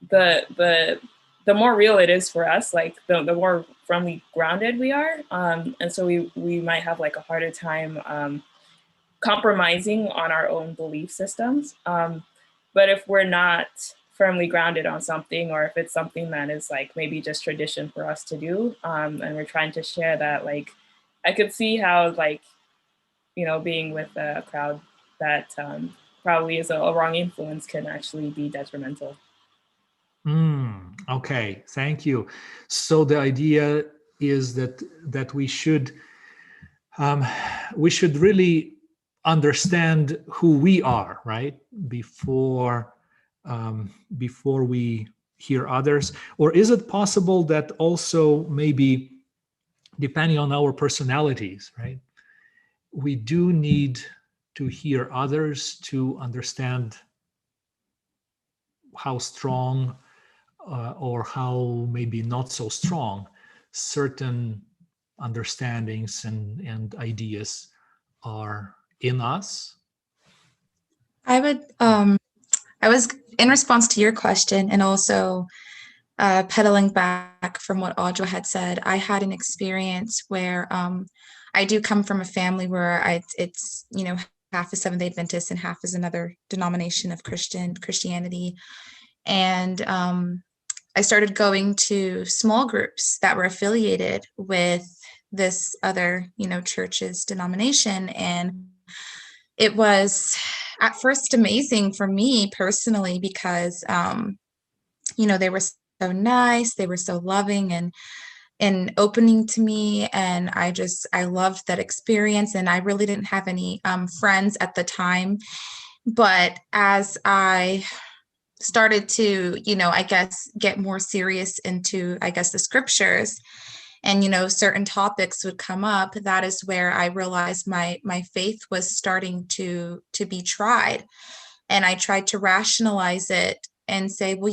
the more real it is for us, like the more firmly grounded we are. And so we might have like a harder time compromising on our own belief systems. But if we're not firmly grounded on something, or if it's something that is like maybe just tradition for us to do, and we're trying to share that, like, I could see how, like, being with a crowd that probably is a wrong influence can actually be detrimental. Okay, thank you. So the idea is that we should really understand who we are, right, before we hear others. Or is it possible that also, maybe depending on our personalities, right, we do need to hear others to understand how strong or how maybe not so strong certain understandings and ideas are in us? I was in response to your question, and also pedaling back from what Audra had said. I had an experience where I do come from a family where it's half is Seventh-day Adventist and half is another denomination of Christianity. And I started going to small groups that were affiliated with this other, church's denomination. And it was at first amazing for me personally because, they were so nice, they were so loving and opening to me. And I loved that experience. And I really didn't have any friends at the time. But as I started to, I guess, get more serious into, I guess, the scriptures, and, certain topics would come up, that is where I realized my faith was starting to be tried. And I tried to rationalize it and say, well,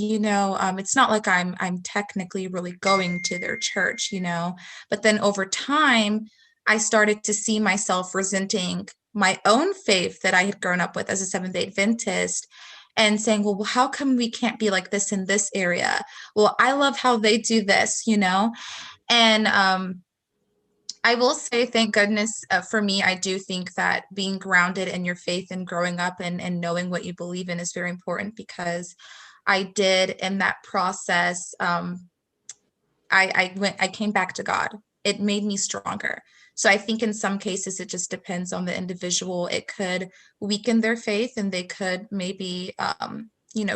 it's not like I'm technically really going to their church, But then over time, I started to see myself resenting my own faith that I had grown up with as a Seventh-day Adventist, and saying, well, how come we can't be like this in this area? Well, I love how they do this, And I will say, thank goodness for me, I do think that being grounded in your faith and growing up and knowing what you believe in is very important, because I did in that process, I came back to God. It made me stronger. So I think in some cases, it just depends on the individual. It could weaken their faith, and they could maybe,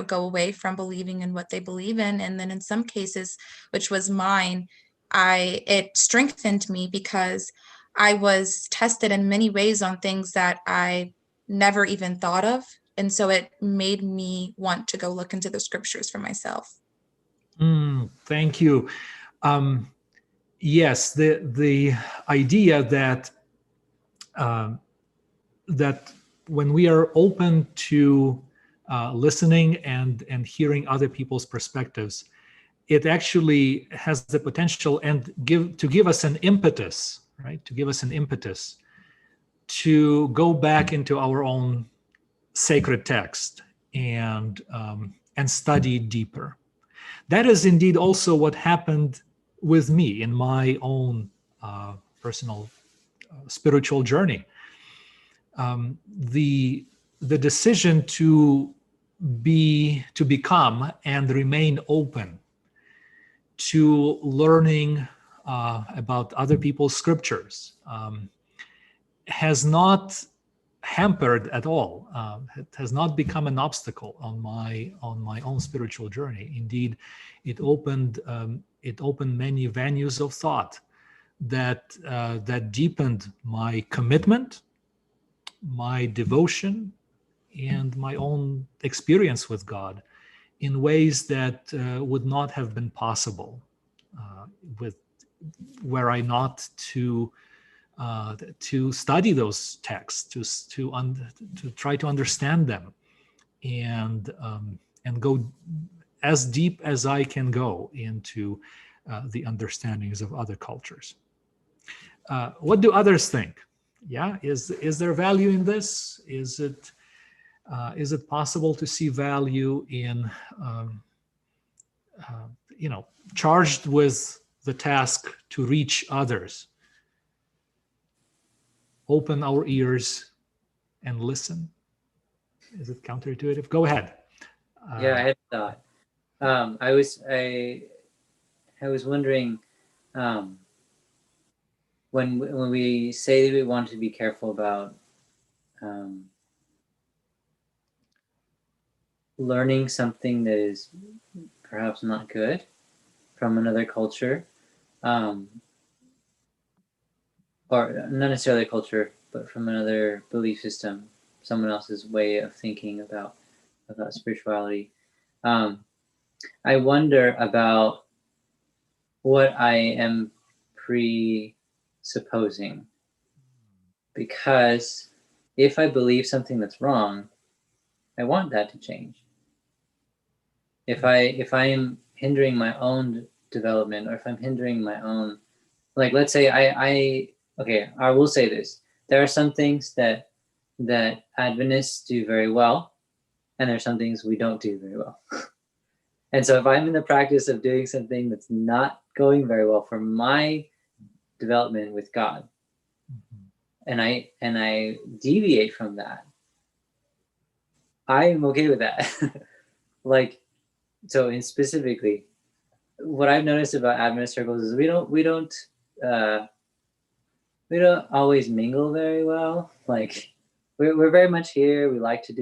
go away from believing in what they believe in. And then in some cases, which was mine, it strengthened me, because I was tested in many ways on things that I never even thought of. And so it made me want to go look into the scriptures for myself. Thank you. Yes, the idea that that when we are open to listening and hearing other people's perspectives, it actually has the potential and give us an impetus, right? To give us an impetus to go back into our own sacred text and study deeper. That is indeed also what happened with me in my own personal spiritual journey. The decision to become and remain open to learning about other people's scriptures has not hampered at all. It has not become an obstacle on my own spiritual journey. Indeed, it opened many venues of thought that deepened my commitment, my devotion, and my own experience with God in ways that would not have been possible were I not to study those texts, to try to understand them, and go as deep as I can go into the understandings of other cultures. What do others think? Yeah, is there value in this? Is it possible to see value in charged with the task to reach others, open our ears and listen? Is it counterintuitive? Go ahead. Yeah, I had a thought. I was wondering, when we say that we want to be careful about learning something that is perhaps not good from another culture, or not necessarily a culture, but from another belief system, someone else's way of thinking about spirituality. I wonder about what I am presupposing, because if I believe something that's wrong, I want that to change. If I am hindering my own development, or if I'm hindering my own, like, let's say I will say this: there are some things that Adventists do very well, and there are some things we don't do very well. And so if I'm in the practice of doing something that's not going very well for my development with God, and I deviate from that, I am okay with that. Like, so in specifically, what I've noticed about Adventist circles is we don't always mingle very well. Like, we're very much here. We like to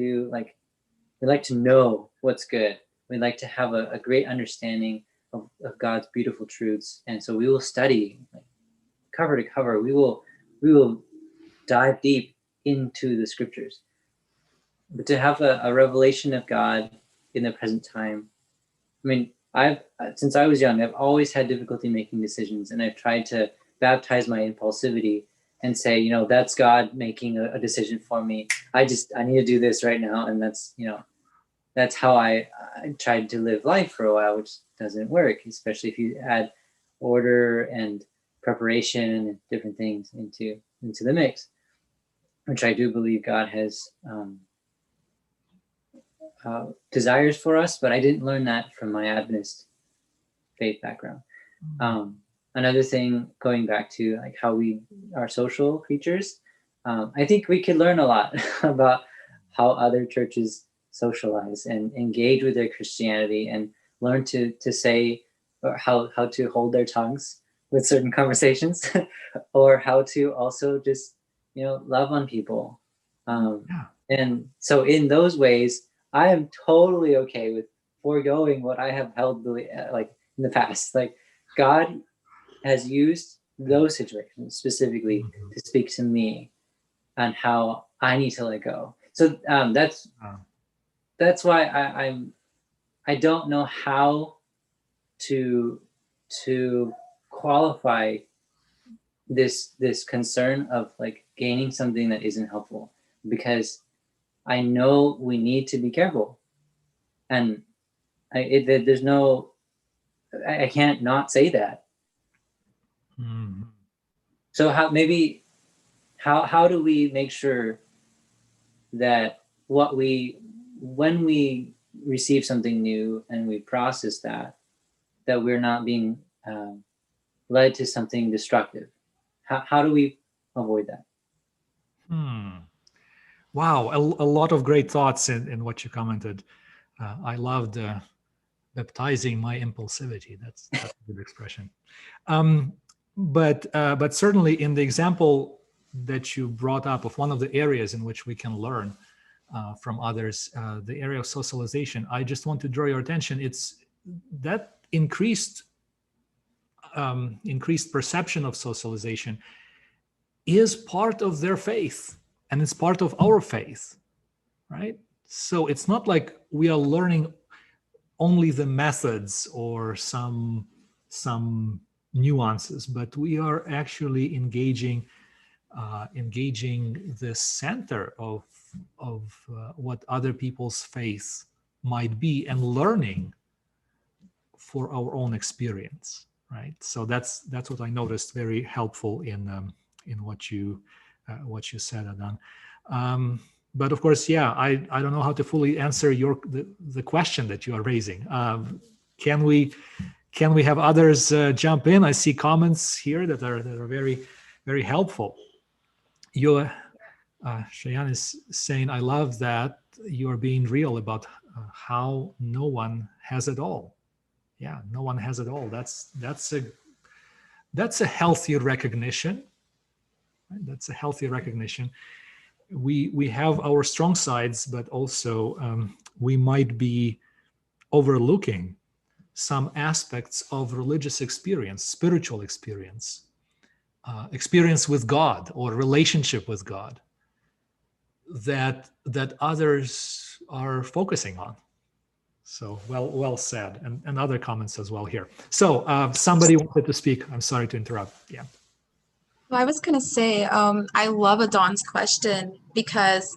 know what's good. We like to have a great understanding of God's beautiful truths, and so we will study, like, cover to cover. We will dive deep into the scriptures. But to have a revelation of God in the present time, I mean, since I was young, I've always had difficulty making decisions, and I've tried to baptize my impulsivity and say, that's God making a decision for me. I need to do this right now, and that's how I tried to live life for a while, which doesn't work, especially if you add order and preparation and different things into the mix, which I do believe God has desires for us, but I didn't learn that from my Adventist faith background. Another thing, going back to like how we are social creatures, I think we could learn a lot about how other churches socialize and engage with their Christianity, and learn to say, or how to hold their tongues with certain conversations, or how to also just love on people. And so in those ways, I am totally okay with foregoing what I have held like in the past. Like, God has used those situations specifically to speak to me on how I need to let go. So that's why I don't know how to qualify this concern of like gaining something that isn't helpful, because I know we need to be careful, and I can't not say that. So how do we make sure that when we receive something new and we process that we're not being led to something destructive? How do we avoid that? Wow, a lot of great thoughts in what you commented. I loved baptizing my impulsivity. That's a good expression. But certainly in the example that you brought up of one of the areas in which we can learn from others, the area of socialization, I just want to draw your attention. It's that increased perception of socialization is part of their faith, and it's part of our faith, right? So it's not like we are learning only the methods or some nuances, but we are actually engaging the center of what other people's faith might be, and learning for our own experience, right? So that's what I noticed very helpful in what you said, Adan. But of course, yeah, I don't know how to fully answer the question that you are raising. Can we have others jump in? I see comments here that are very, very helpful. Cheyenne is saying, I love that you are being real about how no one has it all. Yeah, no one has it all. That's a healthy recognition. Right? That's a healthy recognition. We have our strong sides, but also we might be overlooking some aspects of religious experience, spiritual experience, experience with God or relationship with God that others are focusing on. So well said, and other comments as well here. So somebody wanted to speak. I'm sorry to interrupt. Yeah. Well, I was going to say, I love Adon's question because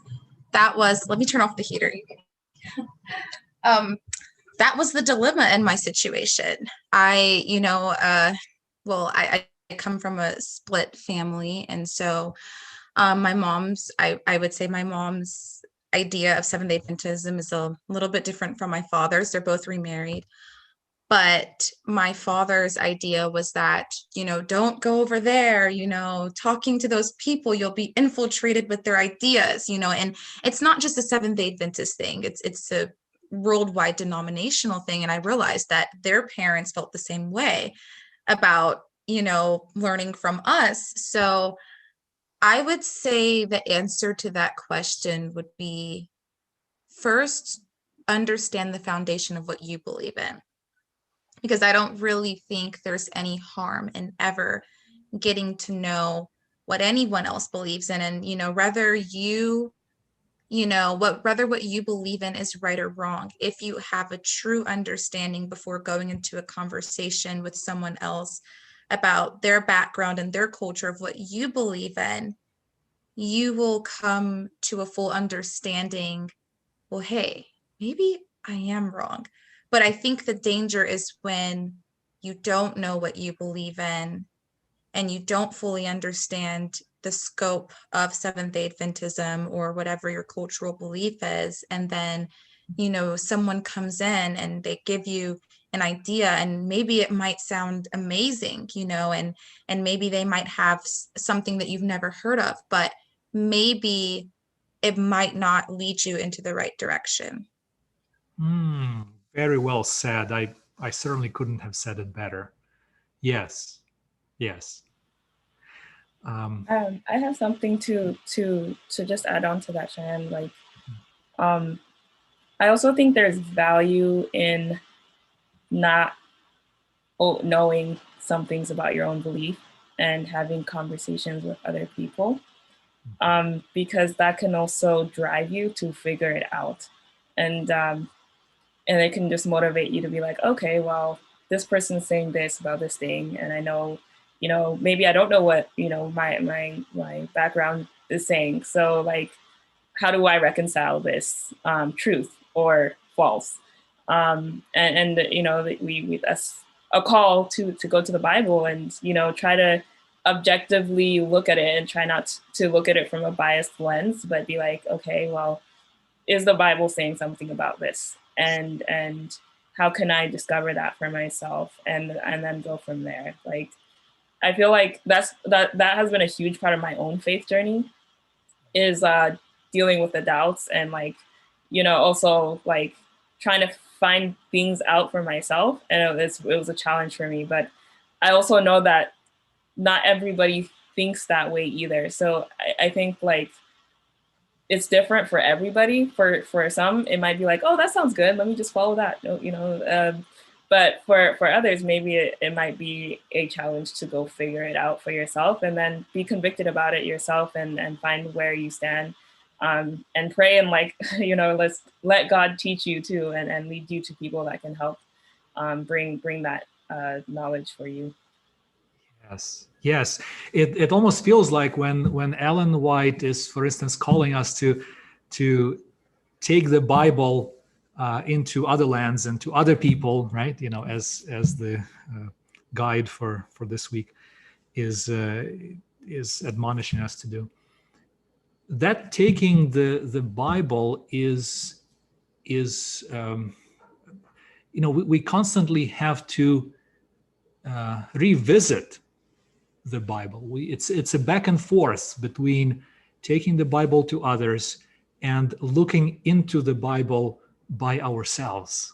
that was, let me turn off the heater. That was the dilemma in my situation. I come from a split family. And so I would say my mom's idea of Seventh-day Adventism is a little bit different from my father's. They're both remarried. But my father's idea was that, don't go over there, talking to those people, you'll be infiltrated with their ideas, and it's not just a Seventh-day Adventist thing. It's a worldwide denominational thing. And I realized that their parents felt the same way about, learning from us. So I would say the answer to that question would be, first, understand the foundation of what you believe in. Because I don't really think there's any harm in ever getting to know what anyone else believes in. And, whether what you believe in is right or wrong, if you have a true understanding before going into a conversation with someone else about their background and their culture of what you believe in, you will come to a full understanding, well, hey, maybe I am wrong. But I think the danger is when you don't know what you believe in and you don't fully understand the scope of Seventh-day Adventism or whatever your cultural belief is. And then, someone comes in and they give you an idea, and maybe it might sound amazing, and maybe they might have something that you've never heard of, but maybe it might not lead you into the right direction. Very well said. I certainly couldn't have said it better. Yes. I have something to just add on to that, Cheyenne. Like, I also think there's value in not knowing some things about your own belief and having conversations with other people, because that can also drive you to figure it out, and it can just motivate you to be like, okay, well, this person's saying this about this thing, and I know, maybe I don't know what my background is saying. So like, how do I reconcile this truth or false? That's a call to go to the Bible and try to objectively look at it and try not to look at it from a biased lens, but be like, okay, well, is the Bible saying something about this? And how can I discover that for myself and then go from there? Like, I feel like that has been a huge part of my own faith journey, is dealing with the doubts and also like trying to find things out for myself, and it was a challenge for me. But I also know that not everybody thinks that way either. So I think like it's different for everybody. For some, it might be like, oh, that sounds good, let me just follow that. But for others, maybe it might be a challenge to go figure it out for yourself, and then be convicted about it yourself, and find where you stand, and pray, and like, let's let God teach you too, and lead you to people that can help bring that knowledge for you. Yes. It almost feels like when Ellen White is, for instance, calling us to take the Bible into other lands and to other people, right? As the guide for this week is admonishing us to do. That taking the Bible is we constantly have to revisit the Bible. It's a back and forth between taking the Bible to others and looking into the Bible by ourselves.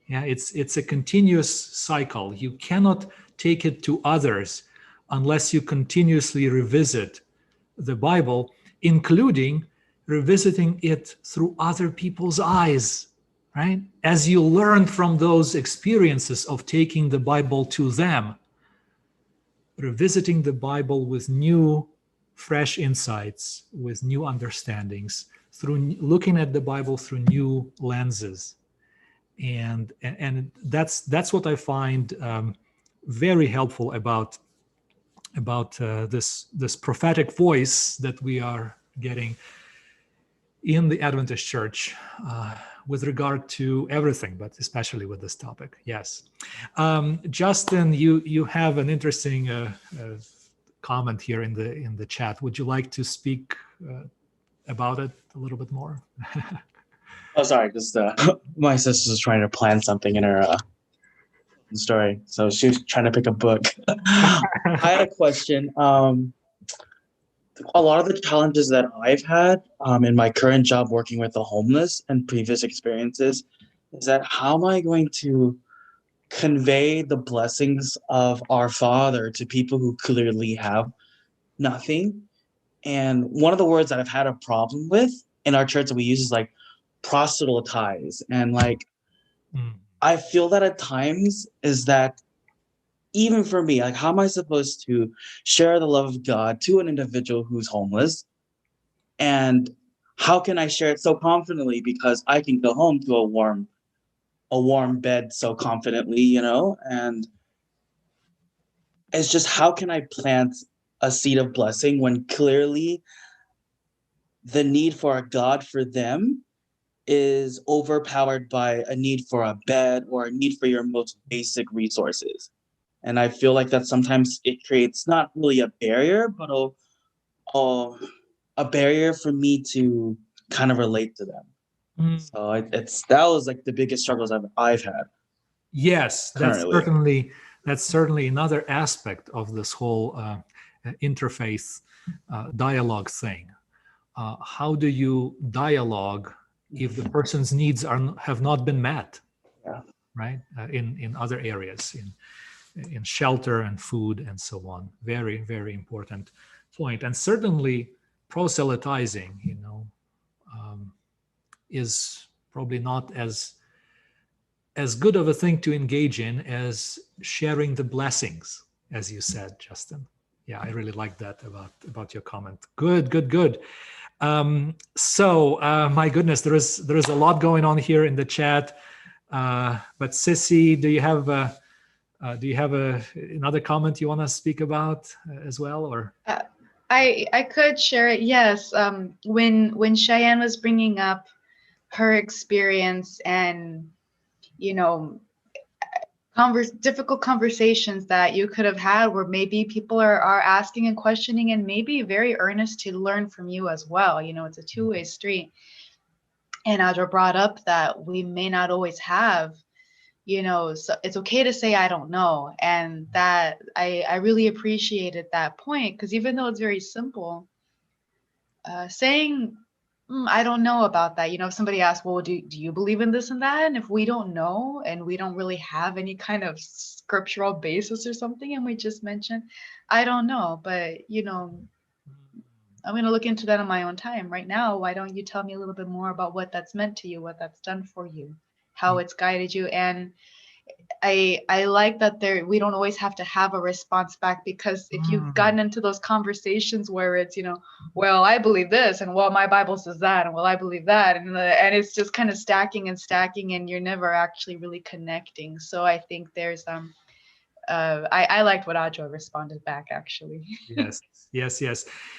Yeah, it's a continuous cycle. You cannot take it to others unless you continuously revisit the Bible, including revisiting it through other people's eyes, right? As you learn from those experiences of taking the Bible to them, revisiting the Bible with new, fresh insights, with new understandings, through looking at the Bible through new lenses, and that's what I find very helpful about this prophetic voice that we are getting in the Adventist Church with regard to everything, but especially with this topic. Yes. Justin, you have an interesting comment here in the chat. Would you like to speak about it a little bit more? Oh, sorry. Just my sister's trying to plan something in her story, so she was trying to pick a book. I had a question. A lot of the challenges that I've had in my current job working with the homeless and previous experiences is that how am I going to convey the blessings of our Father to people who clearly have nothing? And one of the words that I've had a problem with in our church that we use is like proselytize. And like, I feel that at times is that even for me, like, how am I supposed to share the love of God to an individual who's homeless? And how can I share it so confidently because I can go home to a warm bed so confidently, And it's just, how can I plant a seed of blessing when clearly the need for a God for them is overpowered by a need for a bed or a need for your most basic resources? And I feel like that sometimes it creates not really a barrier, but a barrier for me to kind of relate to them. So that was like the biggest struggles I've had. Yes, that's certainly another aspect of this whole interfaith dialogue thing. How do you dialogue if the person's needs have not been met? Yeah. Right? In other areas, in shelter and food and so on. Very, very important point. And certainly proselytizing, is probably not as good of a thing to engage in as sharing the blessings, as you said, Justin. Yeah, I really like that about your comment. Good. So my goodness, there is a lot going on here in the chat. But Sissy, do you have another comment you want to speak about as well, or? I could share it. Yes. When Cheyenne was bringing up her experience and difficult conversations that you could have had where maybe people are asking and questioning and maybe very earnest to learn from you as well. It's a two-way street. And Audra brought up that we may not always have, so it's okay to say, I don't know. And that I really appreciated that point, because even though it's very simple, saying I don't know about that. If somebody asks, well, do you believe in this and that? And if we don't know and we don't really have any kind of scriptural basis or something, and we just mention, I don't know, but I'm going to look into that on my own time. Right now, why don't you tell me a little bit more about what that's meant to you, what that's done for you, how it's guided you? And I like that we don't always have to have a response back, because if you've gotten into those conversations where it's, well, I believe this, and well, my Bible says that, and well, I believe that, and it's just kind of stacking and stacking, and you're never actually really connecting. So I think there's I liked what Audra responded back, actually. Yes.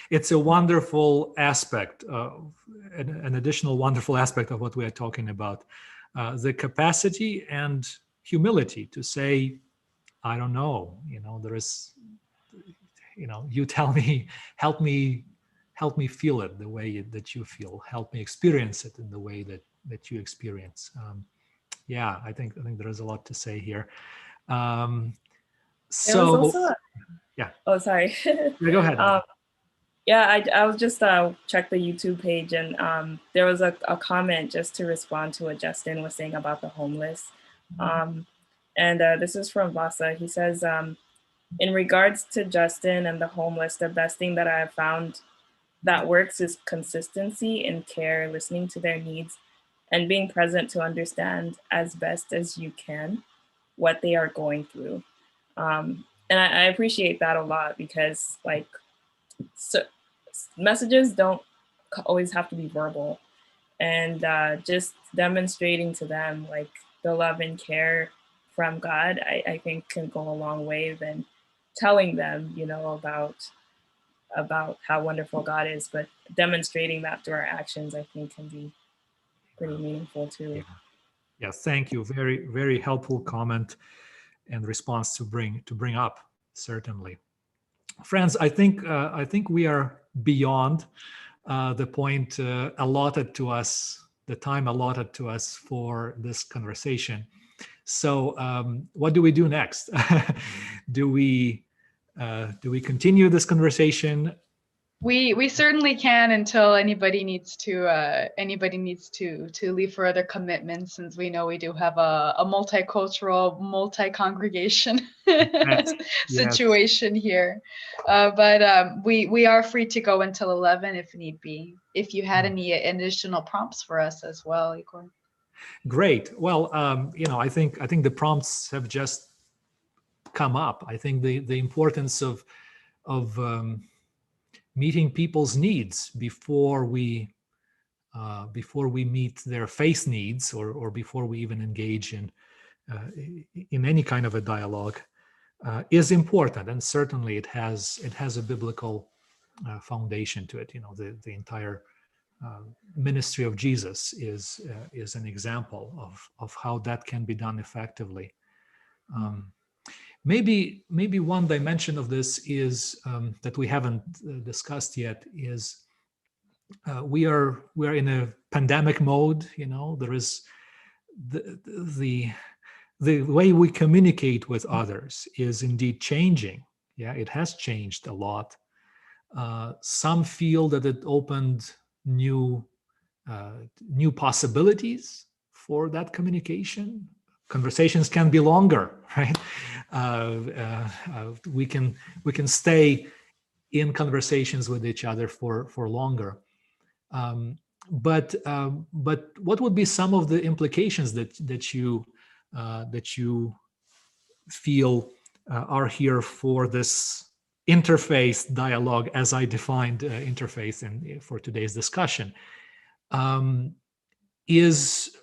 It's a wonderful aspect, an additional wonderful aspect of what we are talking about, the capacity and humility to say, I don't know, there is, you tell me, help me feel it the way that you feel, help me experience it in the way that you experience. I think there is a lot to say here. There was also yeah. Oh, sorry. Yeah, go ahead. I was just check the YouTube page, and there was a comment just to respond to what Justin was saying about the homeless. This is from Vasa. He says, in regards to Justin and the homeless, the best thing that I have found that works is consistency in care, listening to their needs, and being present to understand as best as you can what they are going through. And I appreciate that a lot, because messages don't always have to be verbal, and just demonstrating to them the love and care from God, I think can go a long way than telling them, about how wonderful God is, but demonstrating that through our actions, I think, can be pretty meaningful too. Yeah, thank you. Very, very helpful comment and response to bring up, certainly. Friends, I think we are beyond the point allotted to us, the time allotted to us for this conversation. So what do we do next? Do we continue this conversation? We certainly can, until anybody needs to leave for other commitments, since we know we do have a multicultural, multi-congregation situation here. But we are free to go until 11 if need be. If you had any additional prompts for us as well, Igor. Great. Well, I think the prompts have just come up. I think the importance of meeting people's needs before we meet their faith needs, or before we even engage in any kind of a dialogue, is important, and certainly it has a biblical foundation to it. The entire ministry of Jesus is an example of how that can be done effectively. Maybe one dimension of this is that we haven't discussed yet is we are in a pandemic mode. There is the way we communicate with others is indeed changing. Yeah, it has changed a lot. Some feel that it opened new possibilities for that communication. Conversations can be longer, right? We can stay in conversations with each other for longer. But what would be some of the implications that you feel are here for this interfaith dialogue, as I defined interfaith for today's discussion? Is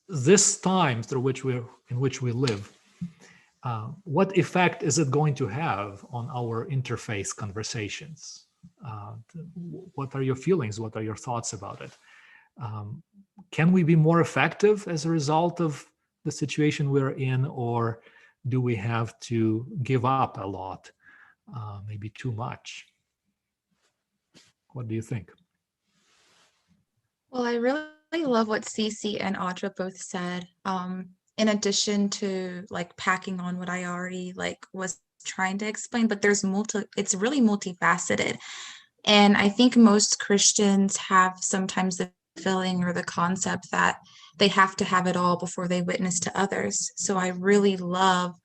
this time in which we live, what effect is it going to have on our interfaith conversations? What are your feelings? What are your thoughts about it? Can we be more effective as a result of the situation we're in, or do we have to give up a lot, maybe too much? What do you think? Well, I really love what Cece and Audra both said. In addition to packing on what I already was trying to explain, but it's really multifaceted. And I think most Christians have sometimes the feeling or the concept that they have to have it all before they witness to others. So I really love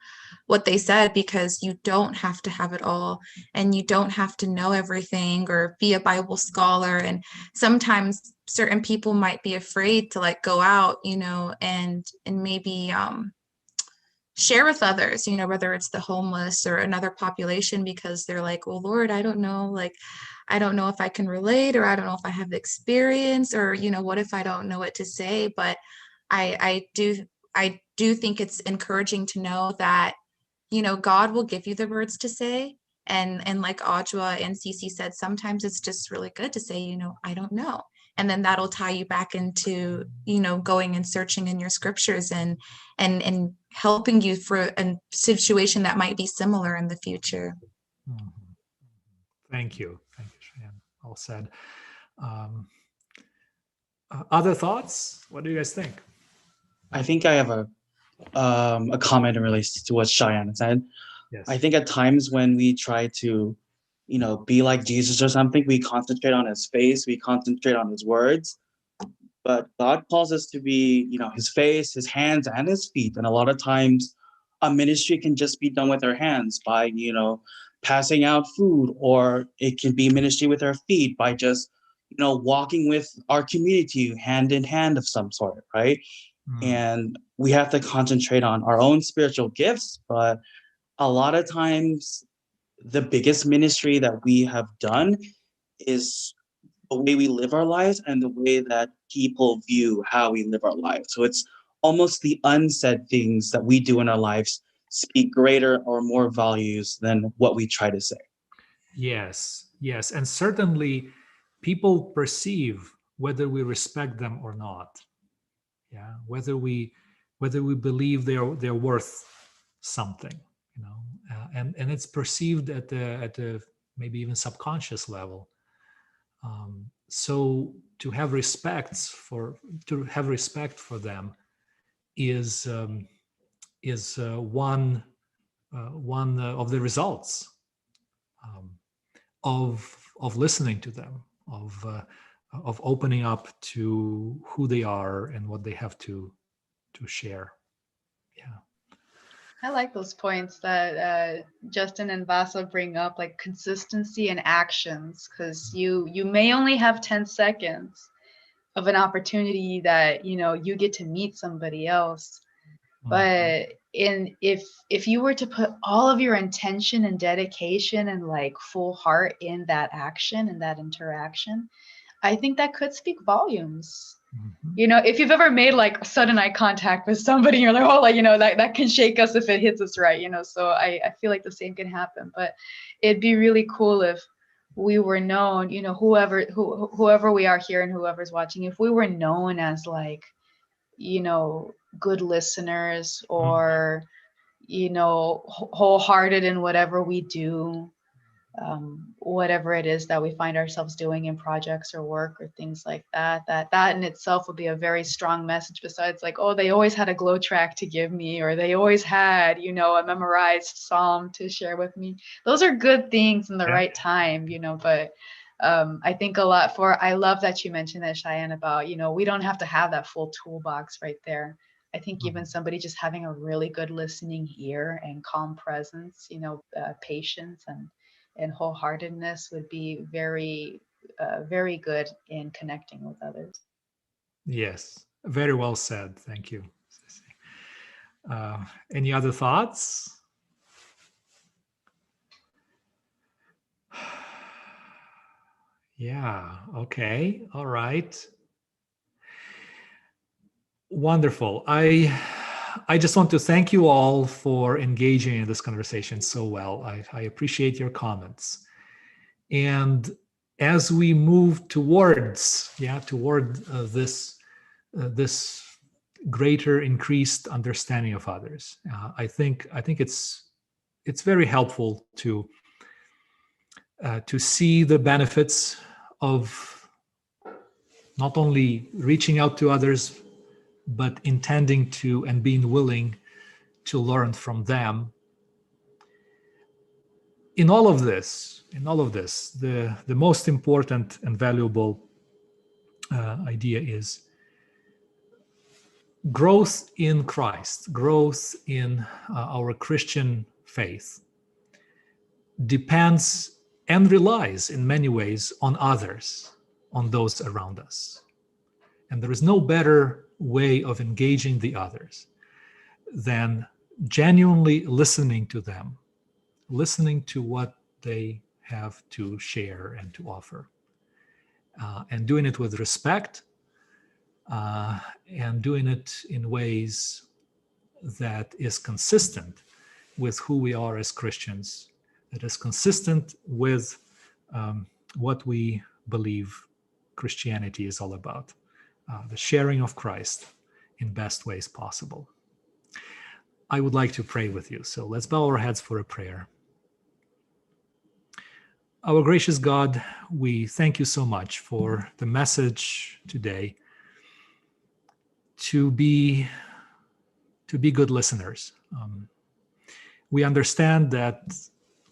what they said, because you don't have to have it all, and you don't have to know everything or be a Bible scholar. And sometimes certain people might be afraid to like go out, and maybe share with others, whether it's the homeless or another population, because they're like, well, Lord, I don't know, like, I don't know if I can relate, or I don't know if I have the experience, or, what if I don't know what to say? But I do think it's encouraging to know that, God will give you the words to say. And like Audra and Cece said, sometimes it's just really good to say, I don't know. And then that'll tie you back into, going and searching in your scriptures and helping you for a situation that might be similar in the future. Mhm. Thank you. Thank you, Cheyenne. All said. Other thoughts? What do you guys think? I think I have a comment in relation to what Cheyenne said. Yes. I think at times when we try to, be like Jesus or something, we concentrate on his face, we concentrate on his words. But God calls us to be, his face, his hands, and his feet. And a lot of times a ministry can just be done with our hands by, passing out food, or it can be ministry with our feet by just, walking with our community hand in hand of some sort, right? And we have to concentrate on our own spiritual gifts. But a lot of times the biggest ministry that we have done is the way we live our lives and the way that people view how we live our lives. So it's almost the unsaid things that we do in our lives speak greater or more values than what we try to say. Yes, yes. And certainly people perceive whether we respect them or not. Yeah, whether we believe they're worth something, and it's perceived at the maybe even subconscious level. So to have respect for them is one of the results of listening to them, of opening up to who they are and what they have to share. Yeah. I like those points that Justin and Vasa bring up, like consistency and actions, because you may only have 10 seconds of an opportunity that you get to meet somebody else, but if you were to put all of your intention and dedication and like full heart in that action and that interaction, I think that could speak volumes. If you've ever made like sudden eye contact with somebody, you're like, oh, like, that can shake us if it hits us right, so I feel like the same can happen. But it'd be really cool if we were known, whoever we are here and whoever's watching, if we were known as like, good listeners, or, wholehearted in whatever we do, whatever it is that we find ourselves doing in projects or work or things like that in itself would be a very strong message, besides like, oh, they always had a glow track to give me, or they always had, a memorized psalm to share with me. Those are good things in the right time, but I think I love that you mentioned that, Cheyenne, about, we don't have to have that full toolbox right there. I think even somebody just having a really good listening ear and calm presence, patience and wholeheartedness would be very, very good in connecting with others. Yes, very well said. Thank you. Any other thoughts? Yeah, okay, all right. Wonderful. I just want to thank you all for engaging in this conversation so well. I appreciate your comments. And as we move toward this greater increased understanding of others, I think it's very helpful to see the benefits of not only reaching out to others, but intending to and being willing to learn from them. in all of this, the most important and valuable idea is growth in Christ, growth in our Christian faith depends and relies in many ways on others, on those around us. And there is no better way of engaging the others than genuinely listening to them, listening to what they have to share and to offer, and doing it with respect, and doing it in ways that is consistent with who we are as Christians, that is consistent with what we believe Christianity is all about, the sharing of Christ in best ways possible. I would like to pray with you. So let's bow our heads for a prayer. Our gracious God, we thank you so much for the message today to be good listeners. We understand that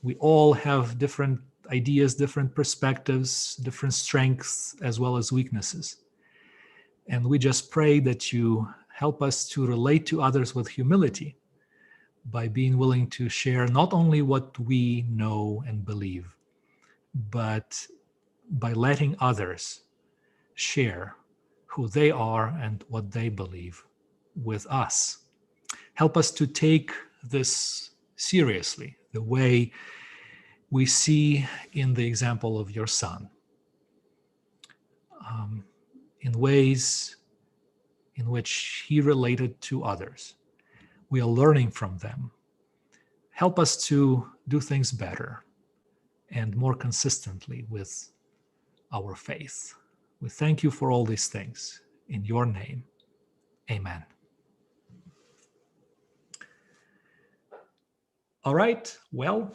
we all have different ideas, different perspectives, different strengths, as well as weaknesses. And we just pray that you help us to relate to others with humility by being willing to share not only what we know and believe, but by letting others share who they are and what they believe with us. Help us to take this seriously, the way we see in the example of your son, in ways in which he related to others. We are learning from them. Help us to do things better and more consistently with our faith. We thank you for all these things. In your name, amen. All right, well,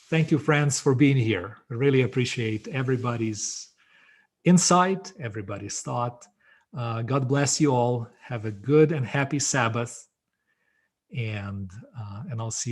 thank you, friends, for being here. I really appreciate everybody's insight, everybody's thought. God bless you all. Have a good and happy Sabbath. And I'll see you